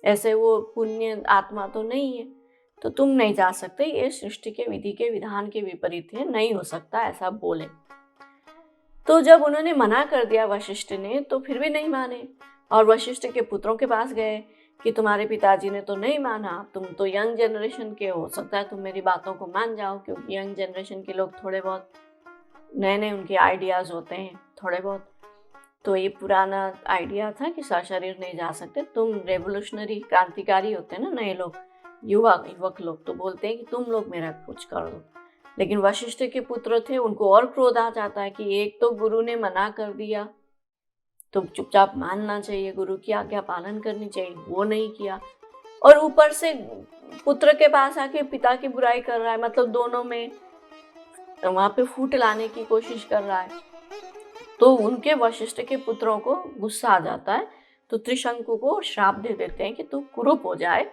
ऐसे वो पुण्य आत्मा तो नहीं है, तो तुम नहीं जा सकते, ये सृष्टि के विधि के विधान के विपरीत है, नहीं हो सकता, ऐसा बोले। तो जब उन्होंने मना कर दिया वशिष्ठ ने, तो फिर भी नहीं माने और वशिष्ठ के पुत्रों के पास गए कि तुम्हारे पिताजी ने तो नहीं माना, तुम तो यंग जनरेशन के हो सकता है तुम मेरी बातों को मान जाओ, क्योंकि यंग जनरेशन के लोग थोड़े बहुत नए उनके आइडियाज़ होते हैं थोड़े बहुत। तो ये पुराना आइडिया था कि सशरीर नहीं जा सकते, तुम रेवोल्यूशनरी क्रांतिकारी होते हैं ना नए लोग, युवक लोग, तो बोलते हैं कि तुम लोग मेरा कुछ कर दो। लेकिन वशिष्ठ के पुत्र थे, उनको और क्रोध आ जाता है कि एक तो गुरु ने मना कर दिया तो चुपचाप मानना चाहिए, गुरु की आज्ञा पालन करनी चाहिए, वो नहीं किया, और ऊपर से पुत्र के पास आके पिता की बुराई कर रहा है, मतलब दोनों में वहां पे फूट लाने की कोशिश कर रहा है। तो उनके वशिष्ठ के पुत्रों को गुस्सा आ जाता है, तो त्रिशंकु को श्राप दे देते हैं कि तू कुरूप हो जाए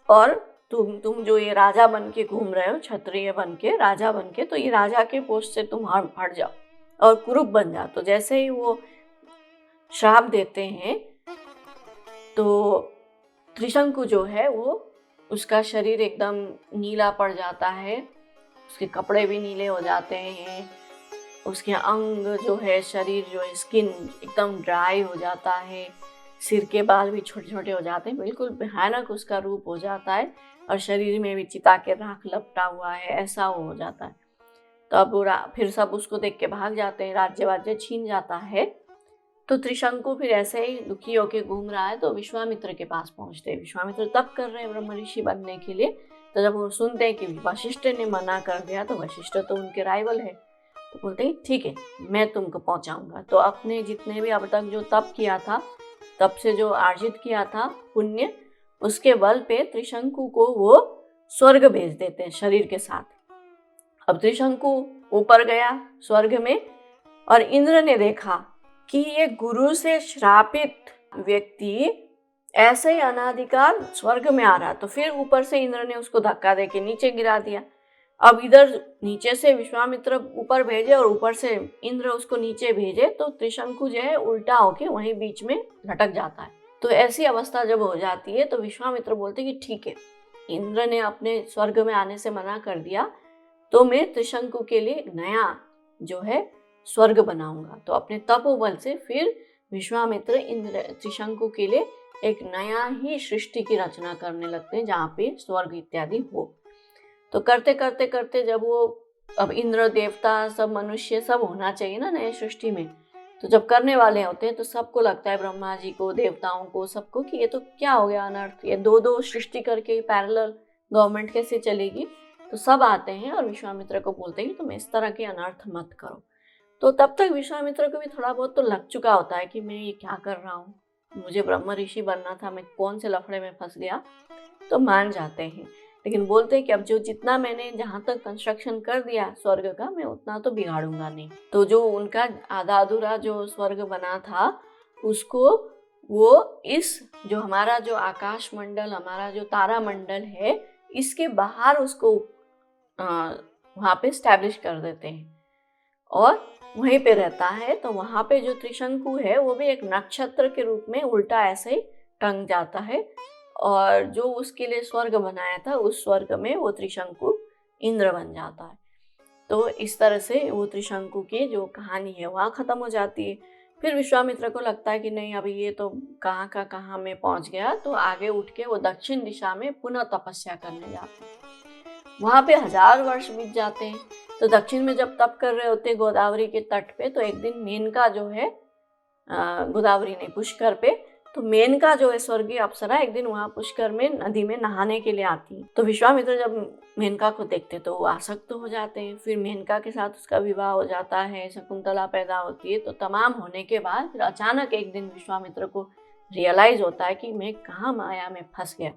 और तुम जो ये राजा बन के घूम रहे हो, क्षत्रिय बन के, राजा बन के, तो ये राजा के पोस्ट से तुम हट जाओ और कुरूप बन जाओ। तो जैसे ही वो श्राप देते हैं तो त्रिशंकु जो है वो उसका शरीर एकदम नीला पड़ जाता है, उसके कपड़े भी नीले हो जाते हैं, उसके अंग जो है, शरीर जो है, स्किन एकदम ड्राई हो जाता है, सिर के बाल भी छोटे छोटे हो जाते हैं, बिल्कुल भयानक उसका रूप हो जाता है, और शरीर में भी चिता के राख लपटा हुआ है, ऐसा हो जाता है। तो अब फिर सब उसको देख के भाग जाते हैं, राज्य वाज्य छीन जाता है। तो त्रिशंकु फिर ऐसे ही दुखी होके घूम रहा है, तो विश्वामित्र के पास पहुंचते हैं। विश्वामित्र तप कर रहे हैं ब्रह्म ऋषि बनने के लिए। तो जब वो सुनते हैं कि वशिष्ठ ने मना कर दिया, तो वशिष्ठ तो उनके राइवल है, तो बोलते हैं ठीक है मैं तुमको पहुंचाऊंगा। तो अपने जितने भी अब तक जो तप किया था, तप से जो अर्जित किया था पुण्य, उसके बल पे त्रिशंकु को वो स्वर्ग भेज देते हैं शरीर के साथ। अब त्रिशंकु ऊपर गया स्वर्ग में, और इंद्र ने देखा कि ये गुरु से श्रापित व्यक्ति ऐसे ही अनादिकाल स्वर्ग में आ रहा। तो फिर ऊपर से इंद्र ने उसको धक्का देके नीचे गिरा दिया। अब इधर नीचे से विश्वामित्र ऊपर भेजे और ऊपर से इंद्र उसको नीचे भेजे, तो त्रिशंकु जो है उल्टा होके वहीं बीच में लटक जाता है। तो ऐसी अवस्था जब हो जाती है, तो विश्वामित्र बोलते कि ठीक है, इंद्र ने अपने स्वर्ग में आने से मना कर दिया, तो मैं त्रिशंकु के लिए एक नया जो है स्वर्ग बनाऊंगा। तो अपने तपोबल से फिर विश्वामित्र इंद्र त्रिशंकु के लिए एक नया ही सृष्टि की रचना करने लगते हैं, जहाँ पे स्वर्ग इत्यादि हो। तो करते करते करते जब वो अब इंद्र देवता सब मनुष्य सब होना चाहिए ना नए सृष्टि में, तो जब करने वाले होते हैं तो सबको लगता है, ब्रह्मा जी को, देवताओं को, सबको, कि ये तो क्या हो गया अनर्थ, ये दो दो सृष्टि करके पैरेलल गवर्नमेंट कैसे चलेगी। तो सब आते हैं और विश्वामित्र को बोलते हैं कि तुम इस तरह के अनर्थ मत करो। तो तब तक विश्वामित्र को भी थोड़ा बहुत तो लग चुका होता है कि मैं ये क्या कर रहा हूँ, मुझे ब्रह्म ऋषि बनना था, मैं कौन से लफड़े में फंस गया। तो मान जाते हैं, लेकिन बोलते हैं कि अब जो जितना मैंने जहाँ तक कंस्ट्रक्शन कर दिया स्वर्ग का, मैं उतना तो बिगाड़ूंगा नहीं। तो जो उनका आधा अधूरा जो स्वर्ग बना था, उसको वो इस जो हमारा जो आकाश मंडल, हमारा जो तारा मंडल है, इसके बाहर उसको वहाँ पे स्टैब्लिश कर देते हैं और वहीं पे रहता है। तो वहाँ पे जो त्रिशंकु है वो भी एक नक्षत्र के रूप में उल्टा ऐसे ही टंग जाता है, और जो उसके लिए स्वर्ग बनाया था उस स्वर्ग में वो त्रिशंकु इंद्र बन जाता है। तो इस तरह से वो त्रिशंकु की जो कहानी है वहाँ ख़त्म हो जाती है। फिर विश्वामित्र को लगता है कि नहीं, अभी ये तो कहाँ का कहाँ में पहुँच गया। तो आगे उठ के वो दक्षिण दिशा में पुनः तपस्या करने जाते हैं। वहाँ पे 1000 वर्ष बीत जाते हैं। तो दक्षिण में जब तप कर रहे होते गोदावरी के तट पे, तो एक दिन मेनका जो है गोदावरी नहीं पुष्कर पे, तो मेनका जो है स्वर्गीय अप्सरा एक दिन वहाँ पुष्कर में नदी में नहाने के लिए आती है। तो विश्वामित्र जब मेनका को देखते तो वो आसक्त हो जाते हैं। फिर मेनका के साथ उसका विवाह हो जाता है, शकुंतला पैदा होती है। तो तमाम होने के बाद फिर अचानक एक दिन विश्वामित्र को रियलाइज होता है कि मैं कहाँ माया में फंस गया।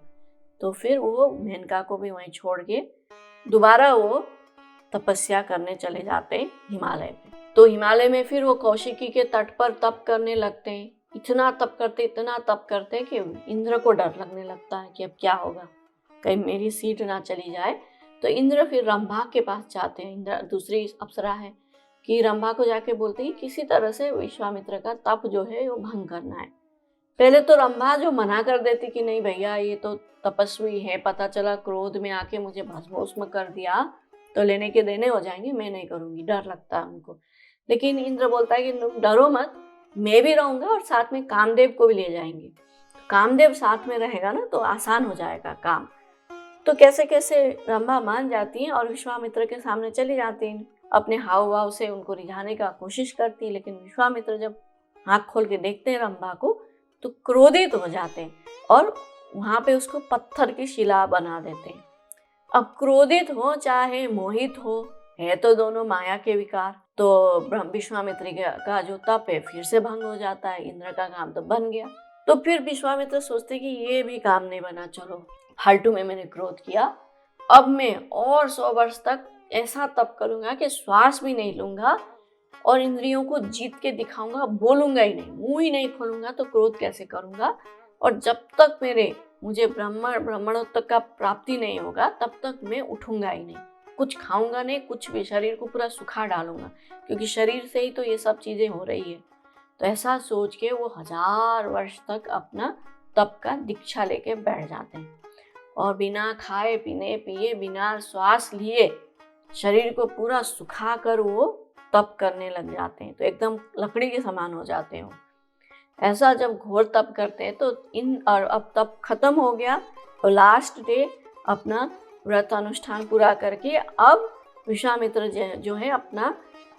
तो फिर वो मेनका को भी वहीं छोड़ के दोबारा वो तपस्या करने चले जाते हैं हिमालय पे। तो हिमालय में फिर वो कौशिकी के तट पर तप करने लगते हैं। इतना तप करते कि इंद्र को डर लगने लगता है कि अब क्या होगा, कहीं मेरी सीट ना चली जाए। तो इंद्र फिर रंभा के पास जाते हैं, इंद्र दूसरी अप्सरा है, कि रंभा को जाके बोलते हैं किसी तरह से विश्वामित्र का तप जो है वो भंग करना है। पहले तो रंभा जो मना कर देती कि नहीं भैया, ये तो तपस्वी है, पता चला क्रोध में आके मुझे भस्मोस्म कर दिया तो लेने के देने हो जाएंगे, मैं नहीं करूँगी, डर लगता है उनको। लेकिन इंद्र बोलता है कि तुम डरो मत, मैं भी रहूँगा और साथ में कामदेव को भी ले जाएंगे। कामदेव साथ में रहेगा ना तो आसान हो जाएगा काम। तो कैसे कैसे रंभा मान जाती हैं और विश्वामित्र के सामने चली जाती हैं, अपने हाव भाव से उनको रिझाने का कोशिश करती है। लेकिन विश्वामित्र जब आँख खोल के देखते हैं रंभा को तो क्रोधित हो जाते हैं और वहाँ पे उसको पत्थर की शिला बना देते हैं। अब क्रोधित हो चाहे मोहित हो, है तो दोनों माया के विकार। तो विश्वामित्र का जो तप है फिर से भंग हो जाता है, इंद्र का काम तो बन गया। तो फिर विश्वामित्र सोचते कि ये भी काम नहीं बना, चलो फालतू में मैंने क्रोध किया, अब मैं और 100 वर्ष तक ऐसा तप करूंगा कि श्वास भी नहीं लूंगा और इंद्रियों को जीत के दिखाऊंगा, बोलूंगा ही नहीं, मुंह ही नहीं खोलूंगा तो क्रोध कैसे करूंगा। और जब तक मुझे ब्राह्मणोत्तर का प्राप्ति नहीं होगा तब तक मैं उठूंगा ही नहीं, कुछ खाऊंगा नहीं, कुछ भी, शरीर को पूरा सुखा डालूंगा, क्योंकि शरीर से ही तो ये सब चीजें हो रही है। तो ऐसा सोच के वो 1000 वर्ष तक अपना तप का दीक्षा लेके बैठ जाते हैं और बिना खाए पीने पिए, बिना श्वास लिए शरीर को पूरा सुखा कर वो तप करने लग जाते हैं। तो एकदम लकड़ी के समान हो जाते हैं। ऐसा जब घोर तप करते हैं तो और अब तप खत्म हो गया और लास्ट डे अपना व्रत अनुष्ठान पूरा करके अब विश्वामित्र जो है अपना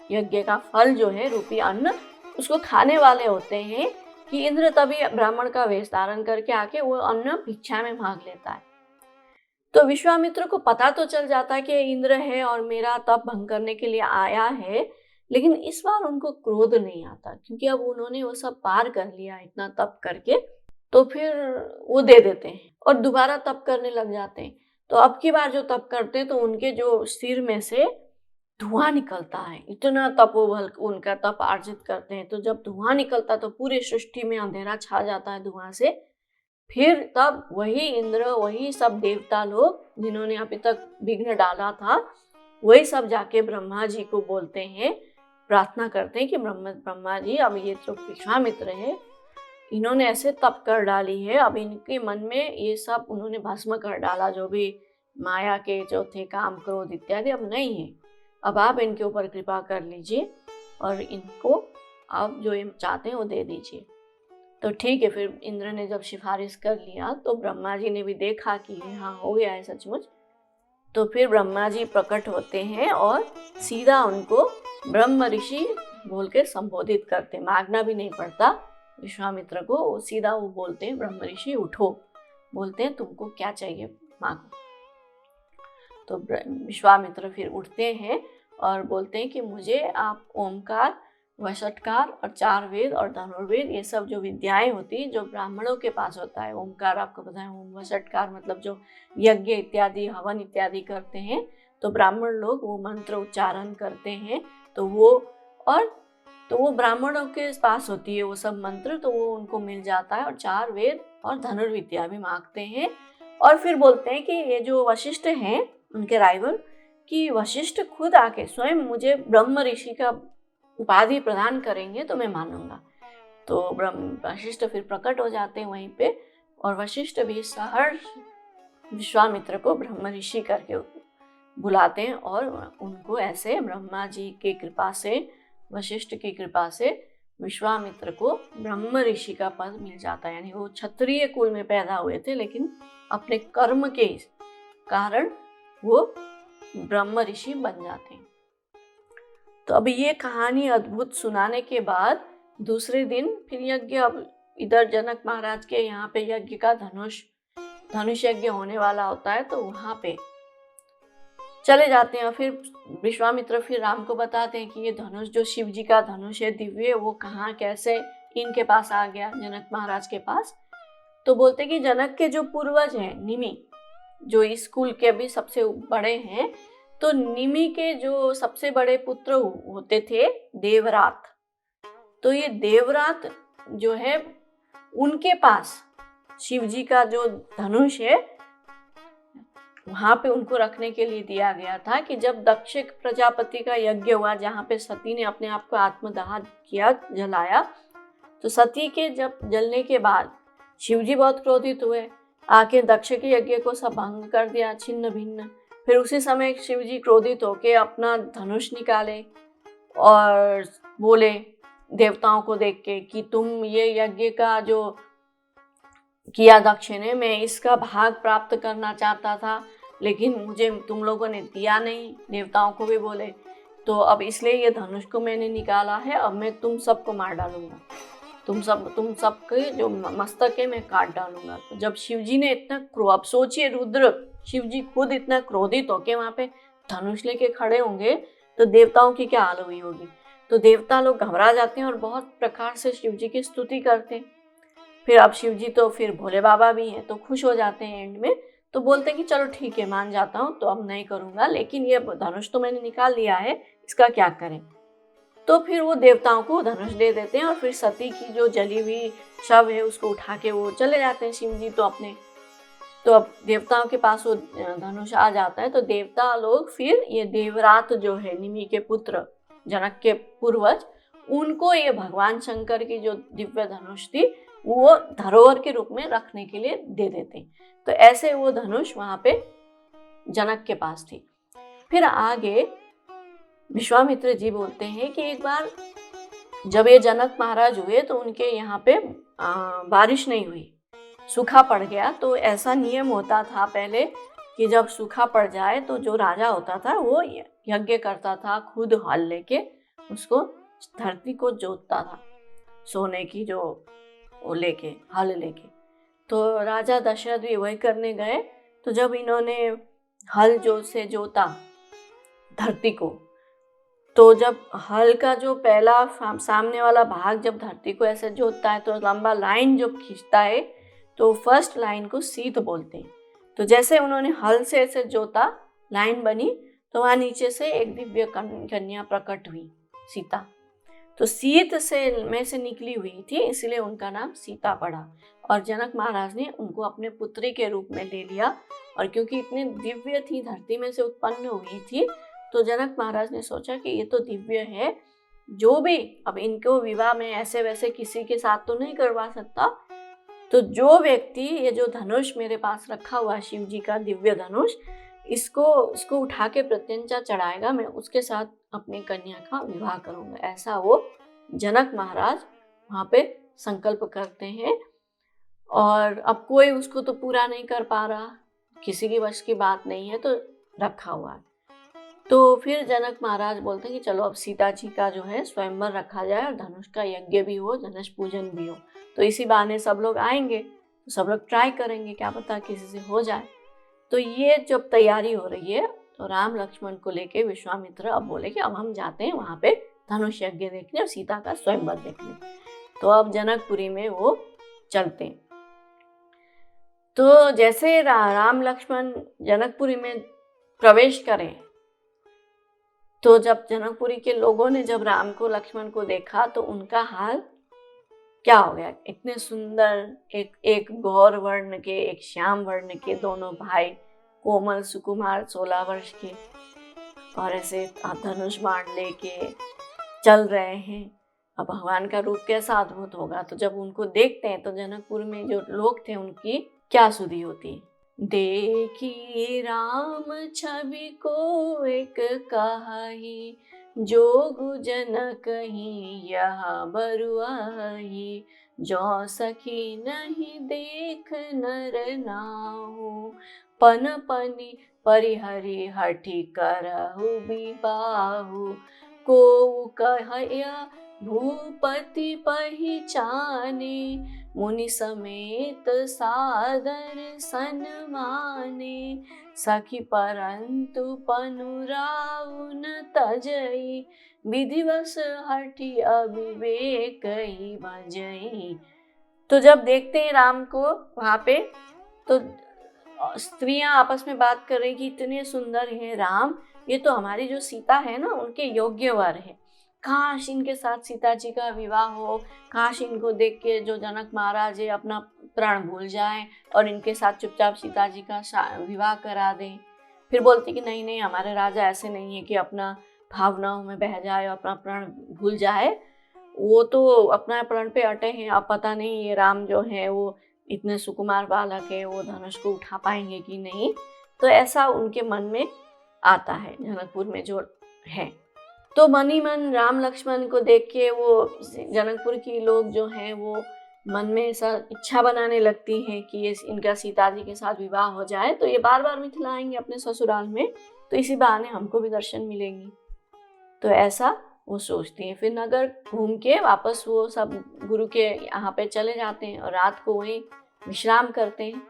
यज्ञ का फल जो है रूपी अन्न उसको खाने वाले होते हैं कि इंद्र तभी ब्राह्मण का वेश धारण करके आके वो अन्न भिक्षा में मांग लेता है। तो विश्वामित्र को पता तो चल जाता है कि इंद्र है और मेरा तप भंग करने के लिए आया है, लेकिन इस बार उनको क्रोध नहीं आता क्योंकि अब उन्होंने वो सब पार कर लिया इतना तप करके। तो फिर वो दे देते हैं और दोबारा तप करने लग जाते हैं। तो अब की बार जो तप करते हैं तो उनके जो सिर में से धुआं निकलता है, इतना तपोबल उनका तप अर्जित करते हैं। तो जब धुआं निकलता तो पूरी सृष्टि में अंधेरा छा जाता है धुआं से। फिर तब वही इंद्र, वही सब देवता लोग जिन्होंने अभी तक विघ्न डाला था, वही सब जाके ब्रह्मा जी को बोलते हैं, प्रार्थना करते हैं कि ब्रह्मा जी अब ये तो विश्वामित्र है, इन्होंने ऐसे तप कर डाली है, अब इनके मन में ये सब उन्होंने भस्म कर डाला, जो भी माया के जो थे काम क्रोध इत्यादि अब नहीं है। अब आप इनके ऊपर कृपा कर लीजिए और इनको आप जो ये चाहते हैं वो दे दीजिए। तो ठीक है, फिर इंद्र ने जब सिफारिश कर लिया तो ब्रह्मा जी ने भी देखा कि हाँ हो गया है सचमुच। तो फिर ब्रह्मा जी प्रकट होते हैं और सीधा उनको ब्रह्म ऋषि बोल के संबोधित करते, मांगना भी नहीं पड़ता विश्वामित्र को, सीधा वो बोलते हैं ब्रह्म ऋषि उठो, बोलते हैं तुमको क्या चाहिए मांगो। तो विश्वामित्र फिर उठते हैं और बोलते हैं कि मुझे आप ओमकार, वषटकार और 4 वेद और धनुर्वेद, ये सब जो विद्याएं होती जो ब्राह्मणों के पास होता है, ओमकार आपको पता है, वषटकार मतलब जो यज्ञ इत्यादि हवन इत्यादि करते हैं तो ब्राह्मण लोग वो मंत्र उच्चारण करते हैं, तो वो ब्राह्मणों के पास होती है वो सब मंत्र, तो वो उनको मिल जाता है। और 4 वेद और धनुर्विद्या भी मांगते हैं। और फिर बोलते हैं कि ये जो वशिष्ठ हैं उनके राइवल, कि वशिष्ठ खुद आके स्वयं मुझे ब्रह्म ऋषि का उपाधि प्रदान करेंगे तो मैं मानूंगा। तो वशिष्ठ फिर प्रकट हो जाते हैं वहीं पे, और वशिष्ठ भी सहर्ष विश्वामित्र को ब्रह्म ऋषि करके बुलाते हैं और उनको ऐसे ब्रह्मा जी की कृपा से, वशिष्ठ की कृपा से विश्वामित्र को ब्रह्म ऋषि का पद मिल जाता है। यानी वो क्षत्रिय कुल में पैदा हुए थे लेकिन अपने कर्म के कारण वो ब्रह्म ऋषि बन जाते हैं। तो अब ये कहानी अद्भुत सुनाने के बाद दूसरे दिन फिर यज्ञ, अब इधर जनक महाराज के यहाँ पे यज्ञ का धनुष यज्ञ होने वाला होता है, तो वहाँ पे चले जाते हैं। फिर विश्वामित्र फिर राम को बताते हैं कि ये धनुष जो शिव जी का धनुष है दिव्य, वो कहाँ कैसे इनके पास आ गया, जनक महाराज के पास। तो बोलते कि जनक के जो पूर्वज हैं निमि, जो इस कुल के भी सबसे बड़े हैं, तो निमि के जो सबसे बड़े पुत्र होते थे देवरात। तो ये देवरात जो है उनके पास शिव जी का जो धनुष है वहां पे उनको रखने के लिए दिया गया था कि जब दक्ष प्रजापति का यज्ञ हुआ जहाँ पे सती ने अपने आप को आत्मदाह किया, जलाया, तो सती के जब जलने के बाद शिव जी बहुत क्रोधित हुए, आके दक्ष के यज्ञ को सब भंग कर दिया, छिन्न भिन्न। फिर उसी समय शिव जी क्रोधित होके अपना धनुष निकाले और बोले देवताओं को देख के कि तुम ये यज्ञ का जो किया दक्ष ने, मैं इसका भाग प्राप्त करना चाहता था लेकिन मुझे तुम लोगों ने दिया नहीं, देवताओं को भी बोले, तो अब इसलिए ये धनुष को मैंने निकाला है, अब मैं तुम सबको मार डालूंगा, तुम सबके जो मस्तक है मैं काट डालूंगा। तो जब शिवजी ने इतना अब सोचिए रुद्र, शिवजी खुद इतना क्रोधित होके वहां पे धनुष लेके खड़े होंगे तो देवताओं की क्या हाल हुई होगी। तो देवता लोग घबरा जाते हैं और बहुत प्रकार से शिवजी की स्तुति करते हैं। फिर अब शिवजी तो फिर भोले बाबा भी हैं तो खुश हो जाते हैं एंड में, तो बोलते हैं कि चलो ठीक है मान जाता हूँ, तो अब नहीं करूँगा, लेकिन ये धनुष तो मैंने निकाल लिया है, इसका क्या करें। तो फिर वो देवताओं को धनुष दे देते हैं और फिर सती की जो जली हुई शव है उसको उठा के वो चले जाते हैं शिवजी तो अपने। तो अब देवताओं के पास वो धनुष आ जाता है, तो देवता लोग फिर ये देवरात जो है निमि के पुत्र, जनक के पूर्वज, उनको ये भगवान शंकर की जो दिव्य धनुष थी वो धरोहर के रूप में रखने के लिए दे देते। तो ऐसे वो धनुष वहां पे जनक के पास थी। फिर आगे विश्वामित्र जी बोलते हैं कि एक बार जब ये जनक महाराज हुए तो उनके यहाँ पे बारिश नहीं हुई, सूखा पड़ गया। तो ऐसा नियम होता था पहले कि जब सूखा पड़ जाए तो जो राजा होता था वो यज्ञ करता था, खुद हल लेके उसको धरती को जोतता था, सोने की जो वो लेके हल लेके। तो राजा दशरथ भी वही करने गए। तो जब इन्होंने हल से जोता धरती को, तो जब हल का जो पहला सामने वाला भाग जब धरती को ऐसे जोतता है तो लंबा लाइन जब खींचता है तो फर्स्ट लाइन को सीत बोलते हैं। तो जैसे उन्होंने हल से ऐसे जोता, लाइन बनी, तो वहाँ नीचे से एक दिव्य कन्या प्रकट हुई, सीता। तो सीत से निकली हुई थी, इसलिए उनका नाम सीता पड़ा। और जनक महाराज ने उनको अपने पुत्री के रूप में ले लिया। और क्योंकि इतनी दिव्य थी, धरती में से उत्पन्न हुई थी, तो जनक महाराज ने सोचा कि ये तो दिव्य है, जो भी अब इनको विवाह में ऐसे वैसे किसी के साथ तो नहीं करवा सकता, तो जो व्यक्ति ये जो धनुष मेरे पास रखा हुआ शिव जी का दिव्य धनुष, इसको उठा के प्रत्यंचा चढ़ाएगा, मैं उसके साथ अपनी कन्या का विवाह करूंगा। ऐसा वो जनक महाराज वहाँ पे संकल्प करते हैं। और अब कोई उसको तो पूरा नहीं कर पा रहा, किसी की वश की बात नहीं है, तो रखा हुआ है। तो फिर जनक महाराज बोलते हैं कि चलो अब सीता जी का जो है स्वयंवर रखा जाए और धनुष का यज्ञ भी हो, धनुष पूजन भी हो। तो इसी बहाने सब लोग आएंगे, तो सब लोग ट्राई करेंगे, क्या पता किसी से हो जाए। तो ये जब तैयारी हो रही है, तो राम लक्ष्मण को लेके विश्वामित्र अब बोले कि अब हम जाते हैं वहाँ पे धनुष यज्ञ देखने और सीता का स्वयंवर देखने। तो अब जनकपुरी में वो चलते हैं। तो जैसे राम लक्ष्मण जनकपुरी में प्रवेश करें, तो जब जनकपुरी के लोगों ने जब राम को लक्ष्मण को देखा तो उनका हाल क्या हो गया। इतने सुंदर एक गौर वर्ण के, एक श्याम वर्ण के दोनों भाई, कोमल सुकुमार 16 वर्ष के, और ऐसे धनुष बाण लेके चल रहे हैं। अब भगवान का रूप कैसा अद्भुत होगा। तो जब उनको देखते हैं तो जनकपुर में जो लोग थे उनकी क्या सुधि होती। देखी राम छवि को एक कहाई, जोगु जनक ही यहाँ बरुआई, जो सखी नहीं देख नर नाहु, पन पनी परिहरि हठि करहु बिबाहु, को कहया भूपति पहिचाने, मुनि समेत सादर सन्माने, सखी परंतु पनुराउ न तजई, विधिवश हठि अविवेक ही भजई। तो जब देखते हैं राम को वहाँ पे, तो स्त्रियां आपस में बात कर रही कि इतने सुंदर हैं राम, ये तो हमारी जो सीता है ना उनके योग्य वर है, काश इनके साथ सीता जी का विवाह हो, काश इनको देख के जो जनक महाराज है अपना प्राण भूल जाएं और इनके साथ चुपचाप सीता जी का विवाह करा दें। फिर बोलती कि नहीं नहीं, हमारे राजा ऐसे नहीं है कि अपना भावनाओं में बह जाए और अपना प्राण भूल जाए, वो तो अपना प्राण पे अटे हैं। अब पता नहीं ये राम जो है वो इतने सुकुमार बालक है, वो धनुष को उठा पाएंगे कि नहीं। तो ऐसा उनके मन में आता है जनकपुर में जो है। तो मन ही मन राम लक्ष्मण को देख के वो जनकपुर की लोग जो हैं वो मन में ऐसा इच्छा बनाने लगती हैं कि ये इनका सीता जी के साथ विवाह हो जाए, तो ये बार बार मिथिला आएंगे अपने ससुराल में, तो इसी बहाने हमको भी दर्शन मिलेंगी। तो ऐसा वो सोचती हैं। फिर नगर घूम के वापस वो सब गुरु के यहाँ पे चले जाते हैं और रात को वहीं विश्राम करते हैं।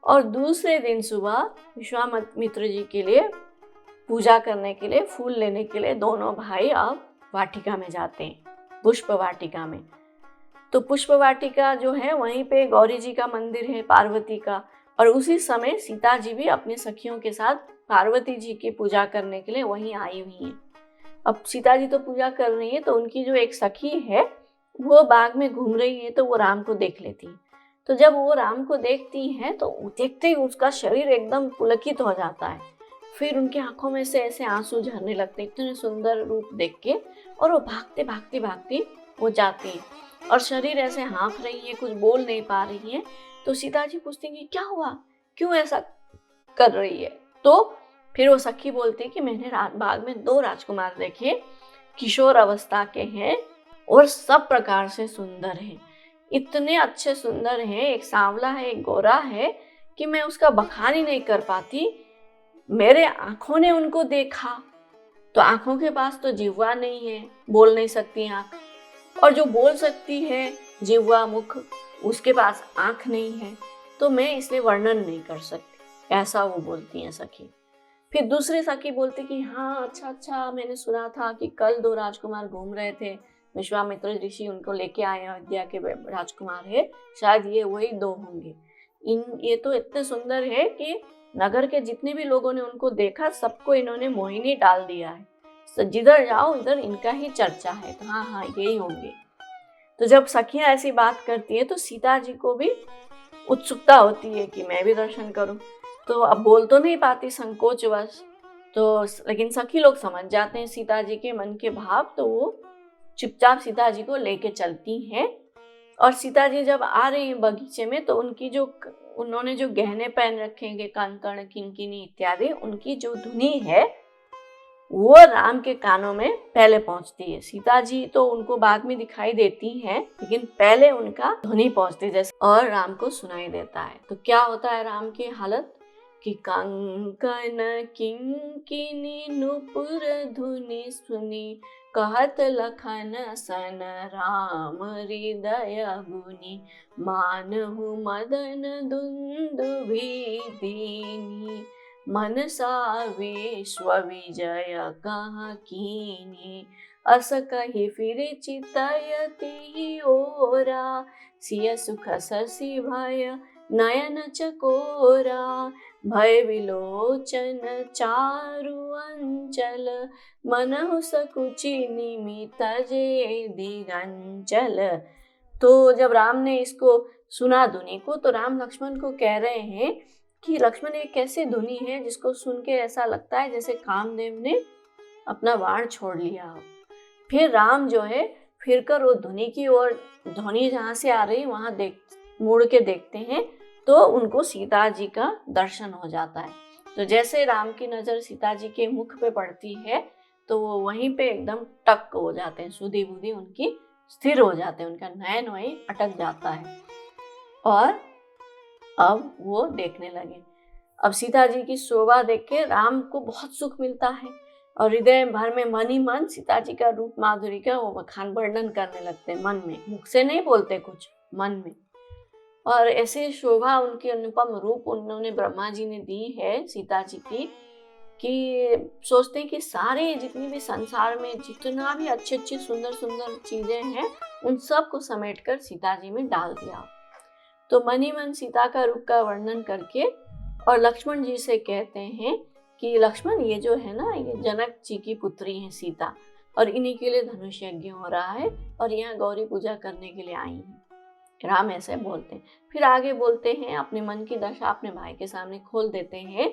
और दूसरे दिन सुबह विश्वामित्र जी के लिए पूजा करने के लिए, फूल लेने के लिए दोनों भाई अब वाटिका में जाते हैं, पुष्प वाटिका में। तो पुष्प वाटिका जो है वहीं पे गौरी जी का मंदिर है, पार्वती का, और उसी समय सीता जी भी अपने सखियों के साथ पार्वती जी की पूजा करने के लिए वहीं आई हुई हैं। अब सीता जी तो पूजा कर रही है, तो उनकी जो एक सखी है वो बाग में घूम रही है, तो वो राम को देख लेती है। तो जब वो राम को देखती हैं तो देखते ही उसका शरीर एकदम पुलकित हो जाता है। फिर उनकी आंखों में से ऐसे आंसू झरने लगते हैं इतने सुंदर रूप देख के, और वो भागते भागते भागते वो जाती है और शरीर ऐसे हाँफ रही है, कुछ बोल नहीं पा रही है। तो सीता जी पूछती हैं कि क्या हुआ, क्यों ऐसा कर रही है। तो फिर वो सखी बोलती है कि मैंने बाग में 2 राजकुमार देखे, किशोर अवस्था के हैं और सब प्रकार से सुंदर हैं, इतने अच्छे सुंदर हैं, एक सांवला है एक गोरा है कि मैं उसका बखान ही नहीं कर पाती। मेरे आंखों ने उनको देखा तो आंखों के पास तो जिह्वा नहीं है, बोल नहीं सकती आंख, और जो बोल सकती है जिह्वा मुख, उसके पास आंख नहीं है, तो मैं इसलिए वर्णन नहीं कर सकती, ऐसा वो बोलती हैं सखी। फिर दूसरी सखी बोलती कि हाँ अच्छा, मैंने सुना था कि कल 2 राजकुमार घूम रहे थे, विश्वामित्र ऋषि उनको लेके आए, अयोध्या के राजकुमार है, शायद ये वही 2 होंगे। ये तो इतने सुंदर है कि नगर के जितने भी लोगों ने उनको देखा, सबको इन्होंने मोहिनी डाल दिया है, तो जिधर जाओ इधर इनका ही चर्चा है, तो हाँ यही होंगे। तो जब सखियां ऐसी बात करती है तो सीता जी को भी उत्सुकता होती है कि मैं भी दर्शन करूं। तो अब बोल तो नहीं पाती संकोचवश, तो लेकिन सखी लोग समझ जाते हैं सीता जी के मन के भाव, तो वो चुपचाप सीता जी को लेके चलती हैं। और सीता जी जब आ रही हैं बगीचे में, तो उन्होंने जो गहने पहन रखेंगे, कंकण किंकिनी इत्यादि, उनकी जो धुनी है वो राम के कानों में पहले पहुंचती है। सीता जी तो उनको बाद में दिखाई देती हैं, लेकिन पहले उनका ध्वनि पहुंचती है जैसे, और राम को सुनाई देता है। तो क्या होता है राम की हालत कि कंकन किंकिनी नुपुर धुनि सुनी, कहत लखन सन राम हृदय गुनी, मानहु मदन दुंदुभि दीनी, मनसा विश्व विजय कहाँ कीनी, अस कहि फिर चितयति ओरा, सिय सुख शशि भय नयन चकोरा, भय विलोचन चारु अंचल, मनहु सकुचि निमित जे दिगंचल। तो जब राम ने इसको सुना धुनी को, तो राम लक्ष्मण को कह रहे हैं कि लक्ष्मण ये कैसी धुनी है जिसको सुन के ऐसा लगता है जैसे कामदेव ने अपना बाण छोड़ लिया हो। फिर राम जो है फिर कर वो धुनी की ओर, ध्वनि जहाँ से आ रही वहाँ मुड़ के देखते हैं, तो उनको सीता जी का दर्शन हो जाता है। तो जैसे राम की नज़र सीता जी के मुख पे पड़ती है, तो वो वहीं पे एकदम टक हो जाते हैं, सुधी बुद्धि उनकी स्थिर हो जाते हैं, उनका नयन वहीं अटक जाता है, और अब वो देखने लगे। अब सीता जी की शोभा देख के राम को बहुत सुख मिलता है, और हृदय भर में मन ही मन सीता जी का रूप माधुरी का वो बखान वर्णन करने लगते हैं, मन में, मुख से नहीं बोलते कुछ, मन में। और ऐसे शोभा, उनकी अनुपम रूप उन्होंने ब्रह्मा जी ने दी है सीता जी की, कि सोचते हैं कि सारे जितनी भी संसार में जितना भी अच्छी अच्छी सुंदर सुंदर चीजें हैं, उन सब को समेट कर सीता जी में डाल दिया। तो मन ही मन सीता का रूप का वर्णन करके और लक्ष्मण जी से कहते हैं कि लक्ष्मण, ये जो है ना, ये जनक जी की पुत्री है सीता, और इन्हीं के लिए धनुष यज्ञ हो रहा है, और यहाँ गौरी पूजा करने के लिए आई हैं। राम ऐसे बोलते हैं। फिर आगे बोलते हैं, अपने मन की दशा अपने भाई के सामने खोल देते हैं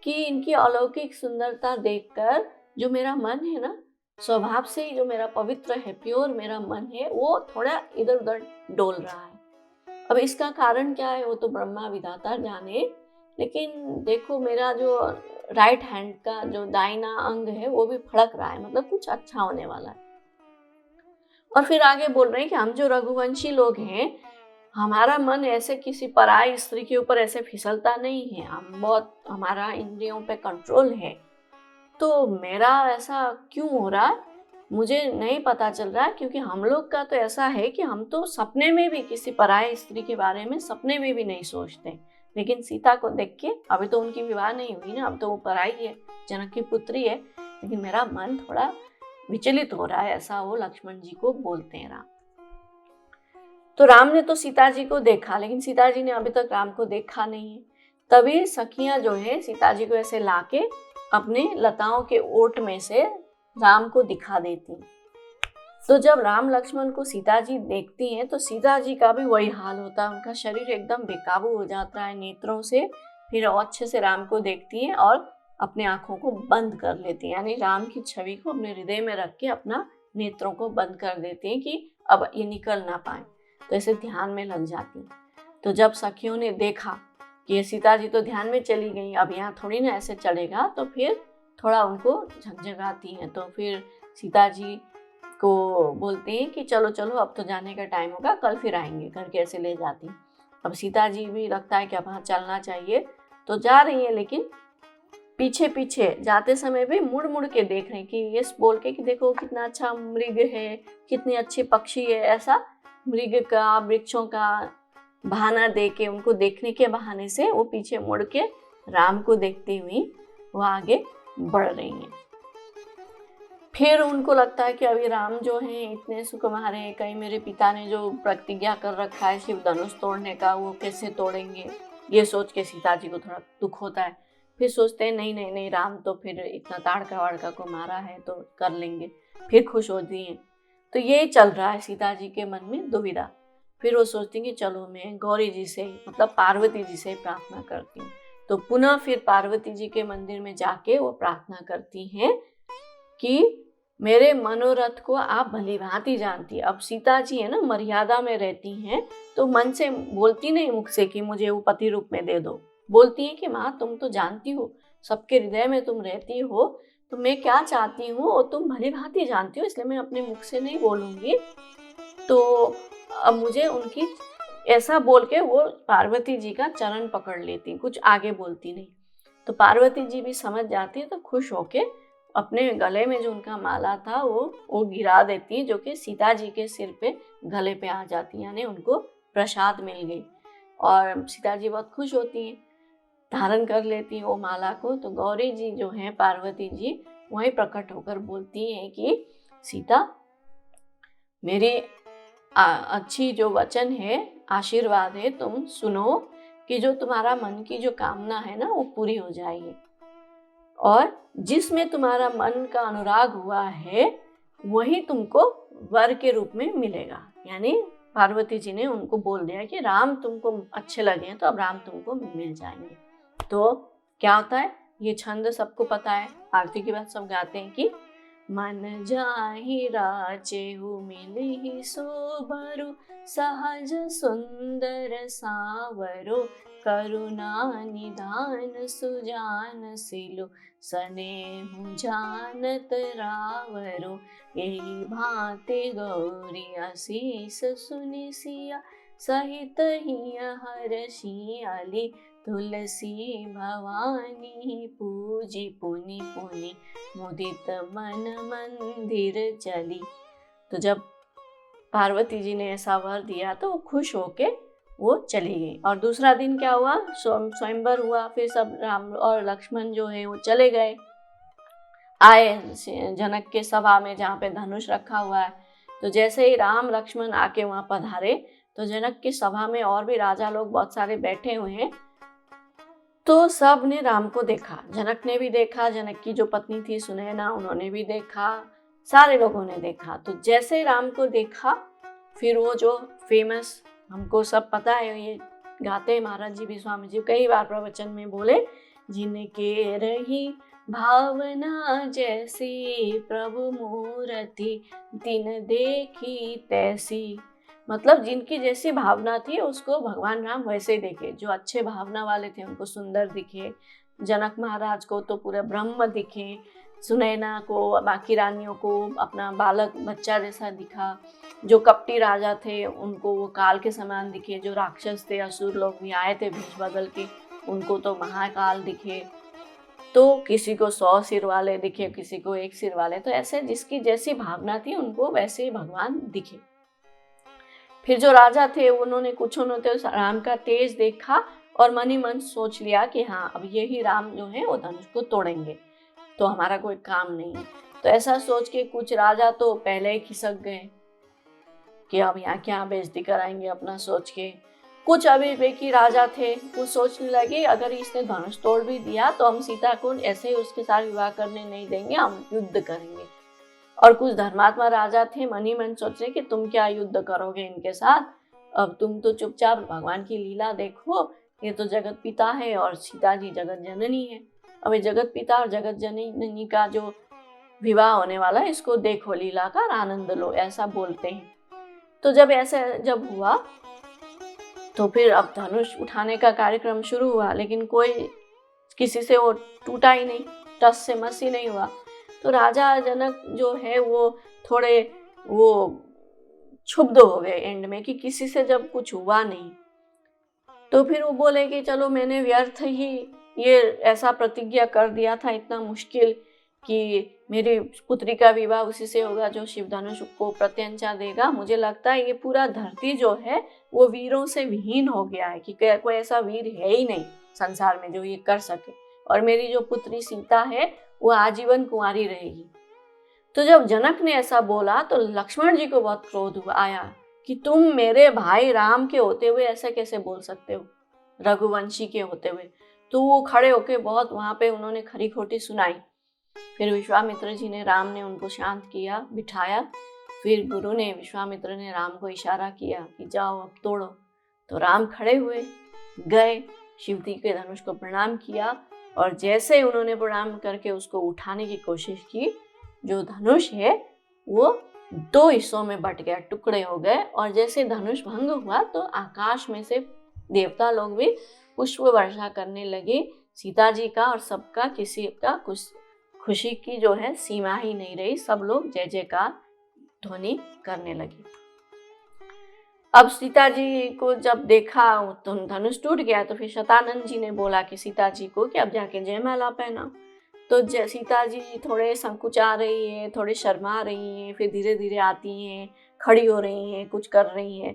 कि इनकी अलौकिक सुंदरता देखकर जो मेरा मन है ना, स्वभाव से ही जो मेरा पवित्र है, प्योर मेरा मन है, वो थोड़ा इधर उधर डोल रहा है। अब इसका कारण क्या है वो तो ब्रह्मा विधाता जाने, लेकिन देखो मेरा जो राइट हैंड का जो दाहिना अंग है वो भी फड़क रहा है, मतलब कुछ अच्छा होने वाला है। और फिर आगे बोल रहे हैं कि हम जो रघुवंशी लोग हैं, हमारा मन ऐसे किसी पराई स्त्री के ऊपर ऐसे फिसलता नहीं है, हमारा इंद्रियों पे कंट्रोल है। तो मेरा ऐसा क्यों हो रहा है मुझे नहीं पता चल रहा है, क्योंकि हम लोग का तो ऐसा है कि हम तो सपने में भी किसी पराई स्त्री के बारे में सपने में भी नहीं सोचते, लेकिन सीता को देख के, अभी तो उनकी विवाह नहीं हुई ना, अब तो वो पराई है, जनक की पुत्री है, लेकिन मेरा मन थोड़ा विचलित हो रहा है, ऐसा वो लक्ष्मण जी को बोलते हैं राम। तो राम ने तो सीता जी को देखा, लेकिन सीता जी ने अभी तक राम को देखा नहीं है। तभी सखियां जो है सीता जी को ऐसे लाके अपने लताओं के ओट में से राम को दिखा देती हैं। तो जब राम लक्ष्मण को सीता जी देखती हैं, तो सीता जी का भी वही हाल होता है, उनका शरीर एकदम बेकाबू हो जाता है नेत्रों से। फिर अच्छे से राम को देखती हैं और अपने आंखों को बंद कर लेती हैं, यानी राम की छवि को अपने हृदय में रख के अपना नेत्रों को बंद कर देती हैं कि अब ये निकल ना पाए, तो ऐसे ध्यान में लग जाती हैं। तो जब सखियों ने देखा कि ये सीता जी तो ध्यान में चली गई, अब यहाँ थोड़ी ना ऐसे चलेगा, तो फिर थोड़ा उनको झकझकाती हैं। तो फिर सीता जी को बोलते हैं कि चलो चलो अब तो जाने का टाइम होगा, कल फिर आएंगे, करके ऐसे ले जाती हैं। अब सीता जी भी लगता है कि अब हाँ चलना चाहिए, तो जा रही है, लेकिन पीछे पीछे जाते समय भी मुड़ मुड़ के देख रहे हैं कि ये बोल के कि देखो कितना अच्छा मृग है, कितनी अच्छी पक्षी है, ऐसा मृग का वृक्षों का बहाना दे के, उनको देखने के बहाने से वो पीछे मुड़ के राम को देखती हुई वो आगे बढ़ रही हैं। फिर उनको लगता है कि अभी राम जो हैं इतने सुकुमार हैं, कहीं मेरे पिता ने जो प्रतिज्ञा कर रखा है शिव धनुष तोड़ने का वो कैसे तोड़ेंगे, ये सोच के सीता जी को थोड़ा दुख होता है। फिर सोचते हैं नहीं नहीं नहीं, राम तो फिर इतना ताड़का वाड़का को मारा है तो कर लेंगे, फिर खुश होती हैं। तो ये चल रहा है सीता जी के मन में दुविधा। फिर वो सोचती हैं कि चलो मैं गौरी जी से, मतलब पार्वती जी से प्रार्थना करती हूँ। तो पुनः फिर पार्वती जी के मंदिर में जाके वो प्रार्थना करती हैं कि मेरे मनोरथ को आप भली भांति जानती है। अब सीता जी है ना, मर्यादा में रहती हैं, तो मन से बोलती नहीं मुख से कि मुझे वो पति रूप में दे दो, बोलती हैं कि माँ तुम तो जानती हो, सबके हृदय में तुम रहती हो, तो मैं क्या चाहती हूँ और तुम भली भांति जानती हो, इसलिए मैं अपने मुख से नहीं बोलूँगी। तो अब मुझे उनकी, ऐसा बोल के वो पार्वती जी का चरण पकड़ लेती, कुछ आगे बोलती नहीं। तो पार्वती जी भी समझ जाती है, तो खुश होके अपने गले में जो उनका माला था वो गिरा देती है, जो कि सीता जी के सिर पे गले पे आ जाती, यानी उनको प्रसाद मिल गई। और सीता जी बहुत खुश होती हैं, धारण कर लेती हैं वो माला को। तो गौरी जी जो हैं, पार्वती जी, वहीं प्रकट होकर बोलती हैं कि सीता, मेरी अच्छी जो वचन है, आशीर्वाद है, तुम सुनो कि जो तुम्हारा मन की जो कामना है ना वो पूरी हो जाएगी, और जिसमें तुम्हारा मन का अनुराग हुआ है वही तुमको वर के रूप में मिलेगा। यानी पार्वती जी ने उनको बोल दिया कि राम तुमको अच्छे लगे हैं तो अब राम तुमको मिल जाएंगे। तो क्या होता है, ये छंद सबको पता है, आरती के बाद सब गाते हैं कि मन जाहि राचेहु मिलिहि सोबरु, सहज सुंदर सावरो, करुणा निधान सुजान सिलु, सनेहु जानत रावरो, यही भांति गौरी असीस सुनि सिया, सहित ही हर्षियाली, तुलसी भवानी पूजी पुनि पुनि, मुदित मन मंदिर चली। तो जब पार्वती जी ने ऐसा वर दिया तो वो खुश होके वो चली गई। और दूसरा दिन क्या हुआ, स्वयंवर हुआ। फिर सब राम और लक्ष्मण जो है वो चले गए, आए जनक के सभा में जहाँ पे धनुष रखा हुआ है। तो जैसे ही राम लक्ष्मण आके वहाँ पधारे तो जनक की सभा में और भी राजा लोग बहुत सारे बैठे हुए हैं। तो सब ने राम को देखा, जनक ने भी देखा, जनक की जो पत्नी थी सुनैना उन्होंने भी देखा, सारे लोगों ने देखा। तो जैसे राम को देखा, फिर वो जो फेमस, हमको सब पता है, ये गाते हैं महाराज जी भी, स्वामी जी कई बार प्रवचन में बोले, जिनके रही भावना जैसी प्रभु मूर्ति, तिन देखी तैसी। मतलब जिनकी जैसी भावना थी उसको भगवान राम वैसे देखे। जो अच्छे भावना वाले थे उनको सुंदर दिखे, जनक महाराज को तो पूरा ब्रह्म दिखे, सुनैना को, बाकी रानियों को अपना बालक बच्चा जैसा दिखा, जो कपटी राजा थे उनको वो काल के समान दिखे, जो राक्षस थे, असुर लोग भी आए थे भेष बदल के, उनको तो महाकाल दिखे। तो किसी को 100 सिर वाले दिखे, किसी को 1 सिर वाले। तो ऐसे जिसकी जैसी भावना थी उनको वैसे ही भगवान दिखे। फिर जो राजा थे उन्होंने कुछ तो राम का तेज देखा और मन ही मन सोच लिया कि हाँ अब यही राम जो है वो धनुष को तोड़ेंगे, तो हमारा कोई काम नहीं है। तो ऐसा सोच के कुछ राजा तो पहले ही खिसक गए कि अब यहाँ क्या बेइज्जती कराएंगे अपना सोच के। कुछ अविवेकी राजा थे, वो सोचने लगे अगर इसने धनुष तोड़ भी दिया तो हम सीता को ऐसे ही उसके साथ विवाह करने नहीं देंगे, हम युद्ध करेंगे। और कुछ धर्मात्मा राजा थे, मन ही मन सोच रहे कि तुम क्या युद्ध करोगे इनके साथ, अब तुम तो चुपचाप भगवान की लीला देखो, ये तो जगत पिता है और सीता जी जगत जननी है। अब ये जगत पिता और जगत जननी का जो विवाह होने वाला है इसको देखो, लीला का आनंद लो, ऐसा बोलते हैं। तो जब ऐसा जब हुआ तो फिर अब धनुष उठाने का कार्यक्रम शुरू हुआ, लेकिन कोई किसी से वो टूटा ही नहीं, टस से मस ही नहीं हुआ। तो राजा जनक जो है वो थोड़े वो क्षुब्ध हो गए एंड में कि किसी से जब कुछ हुआ नहीं, तो फिर वो बोले कि चलो मैंने व्यर्थ ही ये ऐसा प्रतिज्ञा कर दिया था इतना मुश्किल कि मेरी पुत्री का विवाह उसी से होगा जो शिव धनुष को प्रत्यंचा देगा। मुझे लगता है ये पूरा धरती जो है वो वीरों से विहीन हो गया है कि कोई ऐसा वीर है ही नहीं संसार में जो ये कर सके, और मेरी जो पुत्री सीता है वो आजीवन कुंवारी रहेगी। तो जब जनक ने ऐसा बोला तो लक्ष्मण जी को बहुत क्रोध आया कि तुम मेरे भाई राम के होते हुए ऐसा कैसे बोल सकते हो, रघुवंशी के होते हुए। तो वो खड़े होके बहुत वहां पे उन्होंने खरी खोटी सुनाई। फिर विश्वामित्र जी ने, राम ने उनको शांत किया, बिठाया। फिर गुरु ने, विश्वामित्र ने राम को इशारा किया कि जाओ अब तोड़ो। तो राम खड़े हुए, गए, शिव जी के धनुष को प्रणाम किया, और जैसे उन्होंने प्रणाम करके उसको उठाने की कोशिश की, जो धनुष है वो 2 हिस्सों में बट गया, टुकड़े हो गए। और जैसे धनुष भंग हुआ तो आकाश में से देवता लोग भी पुष्प वर्षा करने लगे सीता जी का, और सबका, किसी का कुछ खुशी की जो है सीमा ही नहीं रही। सब लोग जय जयकार ध्वनि करने लगे। अब सीता जी को जब देखा तो धनुष टूट गया, तो फिर शतानंद जी ने बोला कि सीता जी को कि अब जाके जयमाला पहनाओ। तो सीता जी थोड़े संकुचा रही है, थोड़े शर्मा रही हैं, फिर धीरे धीरे आती हैं, खड़ी हो रही हैं, कुछ कर रही हैं।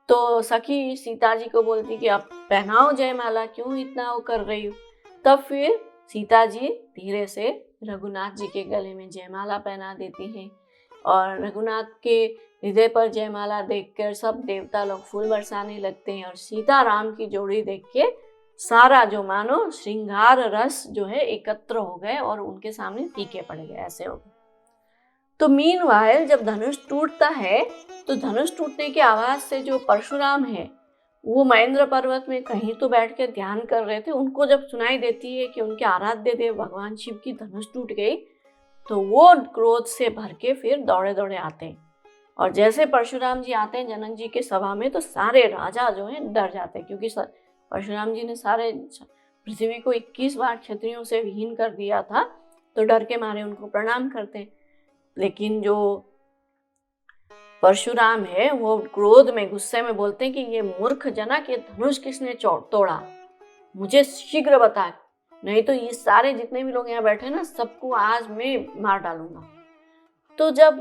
तो सखी सीता जी को बोलती कि अब पहनाओ जयमाला, क्यों इतना वो कर रही हो। तब फिर सीता जी धीरे से रघुनाथ जी के गले में जयमाला पहना देती हैं, और रघुनाथ के हृदय पर जयमाला देखकर सब देवता लोग फूल बरसाने लगते हैं, और सीता राम की जोड़ी देख के सारा जो मानो श्रृंगार रस जो है एकत्र हो गए और उनके सामने फीके पड़ गए, ऐसे हो गए। तो मीनवाइल जब धनुष टूटता है तो धनुष टूटने की आवाज से जो परशुराम है वो महेंद्र पर्वत में कहीं तो बैठ के ध्यान कर रहे थे, उनको जब सुनाई देती है कि उनके आराध्य देव भगवान शिव की धनुष टूट गई, तो वो क्रोध से भर के फिर दौड़े दौड़े आते हैं। और जैसे परशुराम जी आते हैं जनक जी के सभा में, तो सारे राजा जो हैं डर जाते हैं, क्योंकि परशुराम जी ने सारे पृथ्वी को 21 बार क्षत्रियों से विहीन कर दिया था, तो डर के मारे उनको प्रणाम करते हैं। लेकिन जो परशुराम है वो क्रोध में, गुस्से में बोलते हैं कि ये मूर्ख जनक, ये धनुष किसने तोड़ा, मुझे शीघ्र बता, नहीं तो ये सारे जितने भी लोग यहाँ बैठे ना सबको आज मैं मार डालूंगा। तो जब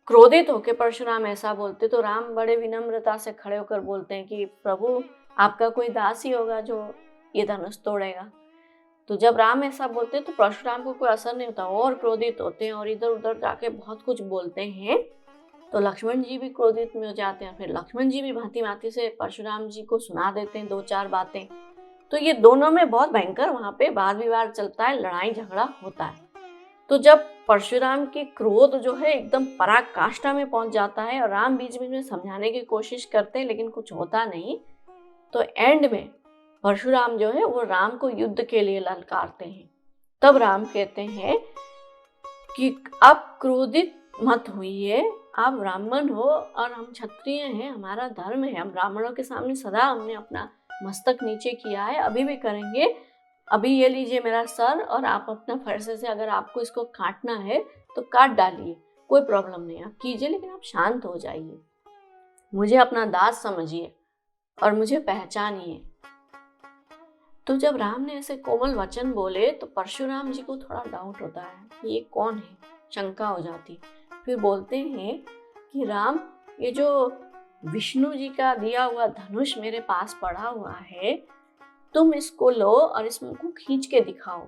क्रोधित होकर परशुराम ऐसा बोलते तो राम बड़े विनम्रता से खड़े होकर बोलते हैं कि प्रभु आपका कोई दास ही होगा जो ये धनुष तोड़ेगा। तो जब राम ऐसा बोलते तो परशुराम को कोई असर नहीं होता, और क्रोधित होते हैं और इधर उधर जाके बहुत कुछ बोलते हैं। तो लक्ष्मण जी भी क्रोधित में हो जाते हैं, फिर लक्ष्मण जी भी भांति भांति से परशुराम जी को सुना देते हैं 2-4 बातें। तो ये दोनों में बहुत भयंकर वहां पे वाद विवाद चलता है, लड़ाई झगड़ा होता है। तो जब परशुराम की क्रोध जो है एकदम पराकाष्ठा में पहुंच जाता है और राम बीच बीच में समझाने की कोशिश करते हैं लेकिन कुछ होता नहीं, तो एंड में परशुराम जो है वो राम को युद्ध के लिए ललकारते हैं। तब राम कहते हैं कि अब क्रोधित मत होइए, आप ब्राह्मण हो और हम क्षत्रिय हैं, हमारा धर्म है, हम ब्राह्मणों के सामने सदा हमने अपना मस्तक नीचे किया है, अभी भी करेंगे। अभी ये लीजिए मेरा सर, और आप अपना फरसे से अगर आपको इसको काटना है तो काट डालिए, कोई प्रॉब्लम नहीं, आप कीजिए, लेकिन आप शांत हो जाइए, मुझे अपना दास समझिए और मुझे पहचानिए। तो जब राम ने ऐसे कोमल वचन बोले तो परशुराम जी को थोड़ा डाउट होता है, ये कौन है, शंका हो जाती। फिर बोलते हैं कि राम, ये जो विष्णु जी का दिया हुआ धनुष मेरे पास पड़ा हुआ है, तुम इसको लो और इसको खींच के दिखाओ।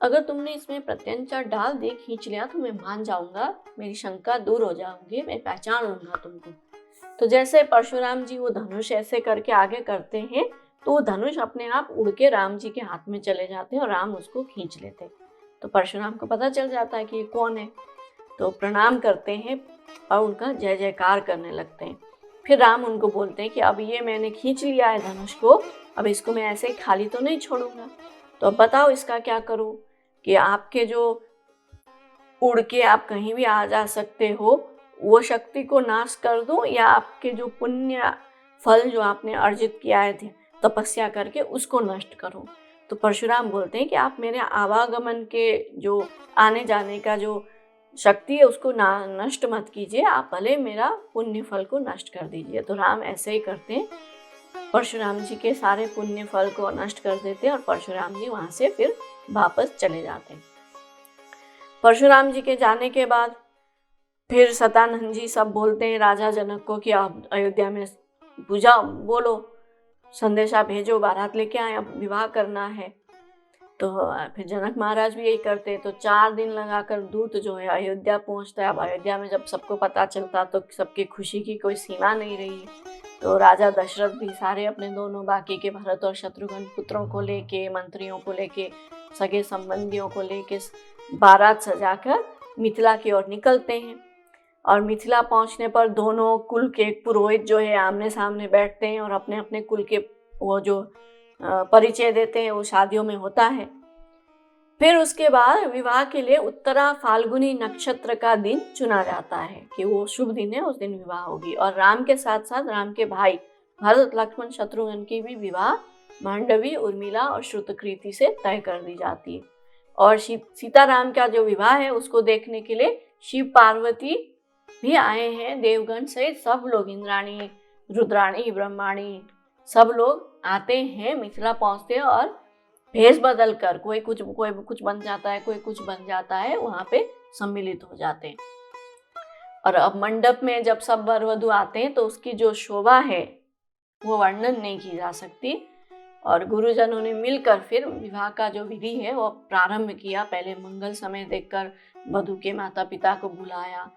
अगर तुमने इसमें प्रत्यंचा डाल दी, खींच लिया, तो मैं मान जाऊंगा, मेरी शंका दूर हो जाऊंगी, मैं पहचान लूंगा तुमको। तो जैसे परशुराम जी वो धनुष ऐसे करके आगे करते हैं तो वो धनुष अपने आप उड़ के राम जी के हाथ में चले जाते हैं और राम उसको खींच लेते। तो परशुराम को पता चल जाता है कि ये कौन है, तो प्रणाम करते हैं और उनका जय जयकार करने लगते हैं। फिर राम उनको बोलते हैं कि अब ये मैंने खींच लिया है धनुष को, अब इसको मैं ऐसे ही खाली तो नहीं छोड़ूंगा, तो अब बताओ इसका क्या करूं, कि आपके जो उड़ के आप कहीं भी आ जा सकते हो वो शक्ति को नाश कर दूं, या आपके जो पुण्य फल जो आपने अर्जित किया है तपस्या करके उसको नष्ट करूं। तो परशुराम बोलते हैं कि आप मेरे आवागमन के जो आने जाने का जो शक्ति है उसको नष्ट मत कीजिए, आप भले मेरा पुण्य फल को नष्ट कर दीजिए। तो राम ऐसे ही करते हैं। परशुराम जी के सारे पुण्य फल को नष्ट कर देते और परशुराम जी वहां से फिर वापस चले जाते। परशुराम जी के जाने के बाद फिर सतानंद जी सब बोलते हैं राजा जनक को कि आप अयोध्या में पूजा बोलो, संदेशा भेजो, बारात लेके आए, अब विवाह करना है। तो फिर जनक महाराज भी यही करते। तो 4 दिन लगाकर दूत जो है अयोध्या पहुंचता है। अब अयोध्या में जब सबको पता चलता तो सबकी खुशी की कोई सीमा नहीं रही। तो राजा दशरथ भी सारे अपने दोनों बाकी के भरत और शत्रुघ्न पुत्रों को लेके, मंत्रियों को लेके, सगे संबंधियों को लेके बारात सजाकर मिथिला की ओर निकलते हैं। और मिथिला पहुंचने पर दोनों कुल के पुरोहित जो है आमने सामने बैठते हैं और अपने अपने कुल के वो जो परिचय देते हैं वो शादियों में होता है। फिर उसके बाद विवाह के लिए उत्तरा फाल्गुनी नक्षत्र का दिन चुना जाता है कि वो शुभ दिन है, उस दिन विवाह होगी। और राम के साथ साथ राम के भाई भरत लक्ष्मण शत्रुघ्न की भी विवाह मांडवी, उर्मिला और श्रुतकृति से तय कर दी जाती है। और सीताराम का जो विवाह है उसको देखने के लिए शिव पार्वती भी आए हैं, देवगण सहित सब लोग, इंद्राणी, रुद्राणी, ब्रह्माणी, सब लोग आते हैं, मिथिला पहुंचते हैं और भेष बदल कर कोई कुछ बन जाता है, कोई कुछ बन जाता है, वहां पे सम्मिलित हो जाते हैं। और अब मंडप में जब सब वर वधू आते हैं तो उसकी जो शोभा है वो वर्णन नहीं की जा सकती। और गुरुजनों ने मिलकर फिर विवाह का जो विधि है वो प्रारंभ किया। पहले मंगल समय देखकर वधू के माता पिता को बुलाया,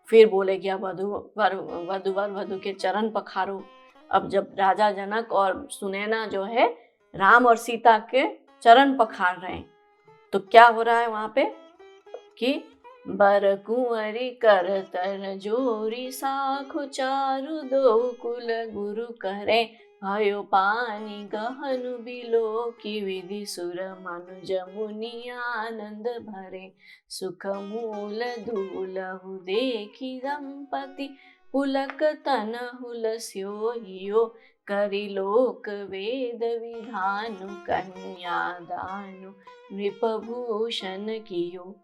फिर बोले कि अब वधू के चरण पखारो। अब जब राजा जनक और सुनैना जो है राम और सीता के चरण पखार रहे हैं तो क्या हो रहा है वहां पे कि बर कुंवरी कर तर जोरी साखु चारु दो कुल गुरु करे भयो पानी गहनु बिलो की विधि सुर मनुज मुनि आनंद भरे सुख मूल दूलहु देखी दंपति पुलक तन हुलस्यो हियो करी लोक वेद विधानु कन्यादानु नृपभूषण कियो।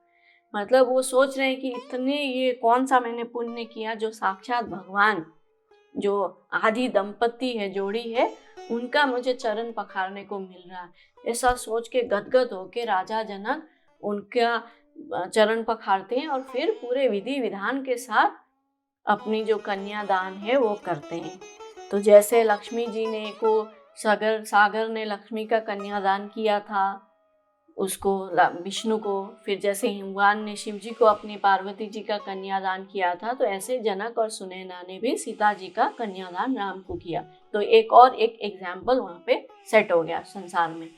मतलब वो सोच रहे हैं कि इतने ये कौन सा मैंने पुण्य किया जो साक्षात भगवान जो आदि दंपति है, जोड़ी है, उनका मुझे चरण पखारने को मिल रहा है। ऐसा सोच के गदगद होके राजा जनक उनका चरण पखारते हैं और फिर पूरे विधि विधान के साथ अपनी जो कन्यादान है वो करते हैं। तो जैसे लक्ष्मी जी ने को सागर ने लक्ष्मी का कन्यादान किया था उसको विष्णु को, फिर जैसे हिमवान ने शिव जी को अपनी पार्वती जी का कन्यादान किया था, तो ऐसे जनक और सुनैना ने भी सीता जी का कन्यादान राम को किया। तो एक एग्जाम्पल वहाँ पे सेट हो गया संसार में।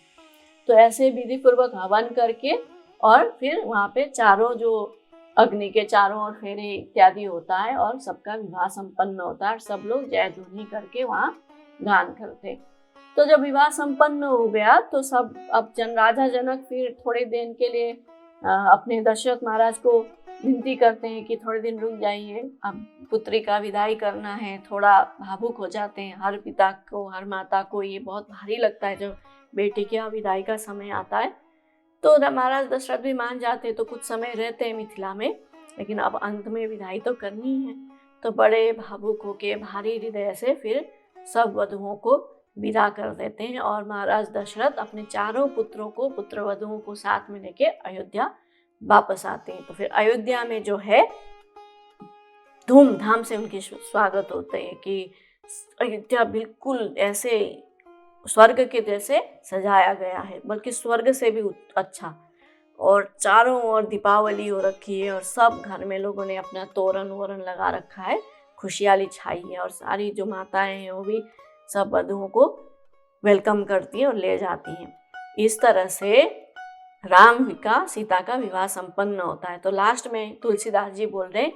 तो ऐसे विधि पूर्वक हवन करके और फिर वहाँ पे चारों जो अग्नि के चारों ओर फेरे इत्यादि होता है और सबका विवाह संपन्न होता है। सब लोग जय ध्वनि करके वहाँ गान करते। तो जब विवाह संपन्न हो गया तो सब अब राजा जनक फिर थोड़े दिन के लिए अपने दशरथ महाराज को विनती करते हैं कि थोड़े दिन रुक जाइए, अब पुत्री का विदाई करना है। थोड़ा भावुक हो जाते हैं, हर पिता को हर माता को ये बहुत भारी लगता है जब बेटी के विदाई का समय आता है। तो महाराज दशरथ भी मान जाते, तो कुछ समय रहते हैं मिथिला में, लेकिन अब अंत में विदाई तो करनी है। तो बड़े भावुक होके भारी हृदय से फिर सब वधुओं को विदा कर देते हैं और महाराज दशरथ अपने चारों पुत्रों को, पुत्र वधुओं को साथ में लेके अयोध्या वापस आते हैं। तो फिर अयोध्या में जो है धूमधाम से उनके स्वागत होते हैं कि अयोध्या बिल्कुल ऐसे स्वर्ग के जैसे सजाया गया है, बल्कि स्वर्ग से भी अच्छा। और चारों ओर दीपावली हो रखी है और सब घर में लोगों ने अपना तोरण वोरण लगा रखा है, खुशहाली छाई है। और सारी जो माताएं हैं वो भी सब वधुओं को वेलकम करती हैं और ले जाती हैं। इस तरह से राम का सीता का विवाह संपन्न होता है। तो लास्ट में तुलसीदास जी बोल रहे,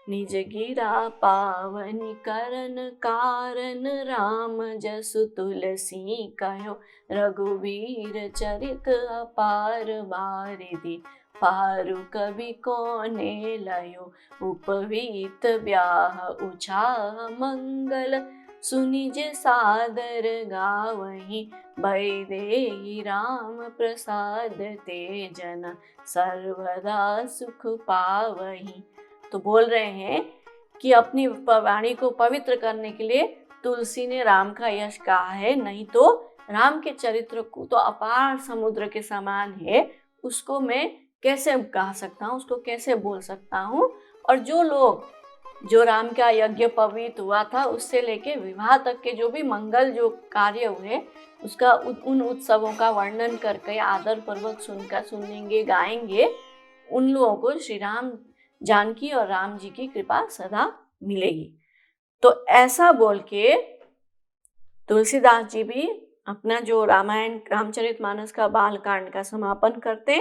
निज गिरा पावन करन कारण राम जसु तुलसी कहो रघुवीर चरित अपार बारिधि पारु कवि कोने लयो उपवीत ब्याह उछाह मंगल सुनिज सादर गावही बैदेही राम प्रसाद ते जन सर्वदा सुख पावही। तो बोल रहे हैं कि अपनी वाणी को पवित्र करने के लिए तुलसी ने राम का यश कहा है, नहीं तो राम के चरित्र को तो अपार समुद्र के समान है, उसको मैं कैसे गा सकता हूँ, उसको कैसे बोल सकता हूँ। और जो राम का यज्ञ पवित्र हुआ था, उससे लेके विवाह तक के जो भी मंगल जो कार्य हुए, उसका उन उत्सवों का वर्णन करके आदर पूर्वक सुनेंगे, गाएंगे, उन लोगों को श्री राम जानकी और राम जी की कृपा सदा मिलेगी। तो ऐसा बोल के तुलसीदास जी भी अपना जो रामायण रामचरितमानस का बालकांड का समापन करते,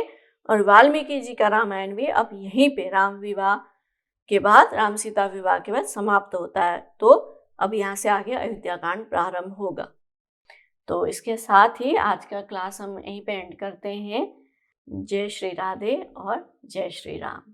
और वाल्मीकि जी का रामायण भी अब यहीं पे राम विवाह के बाद, राम सीता विवाह के बाद समाप्त होता है। तो अब यहाँ से आगे अयोध्या कांड प्रारंभ होगा। तो इसके साथ ही आज का क्लास हम यहीं पे एंड करते हैं। जय श्री राधे और जय श्री राम।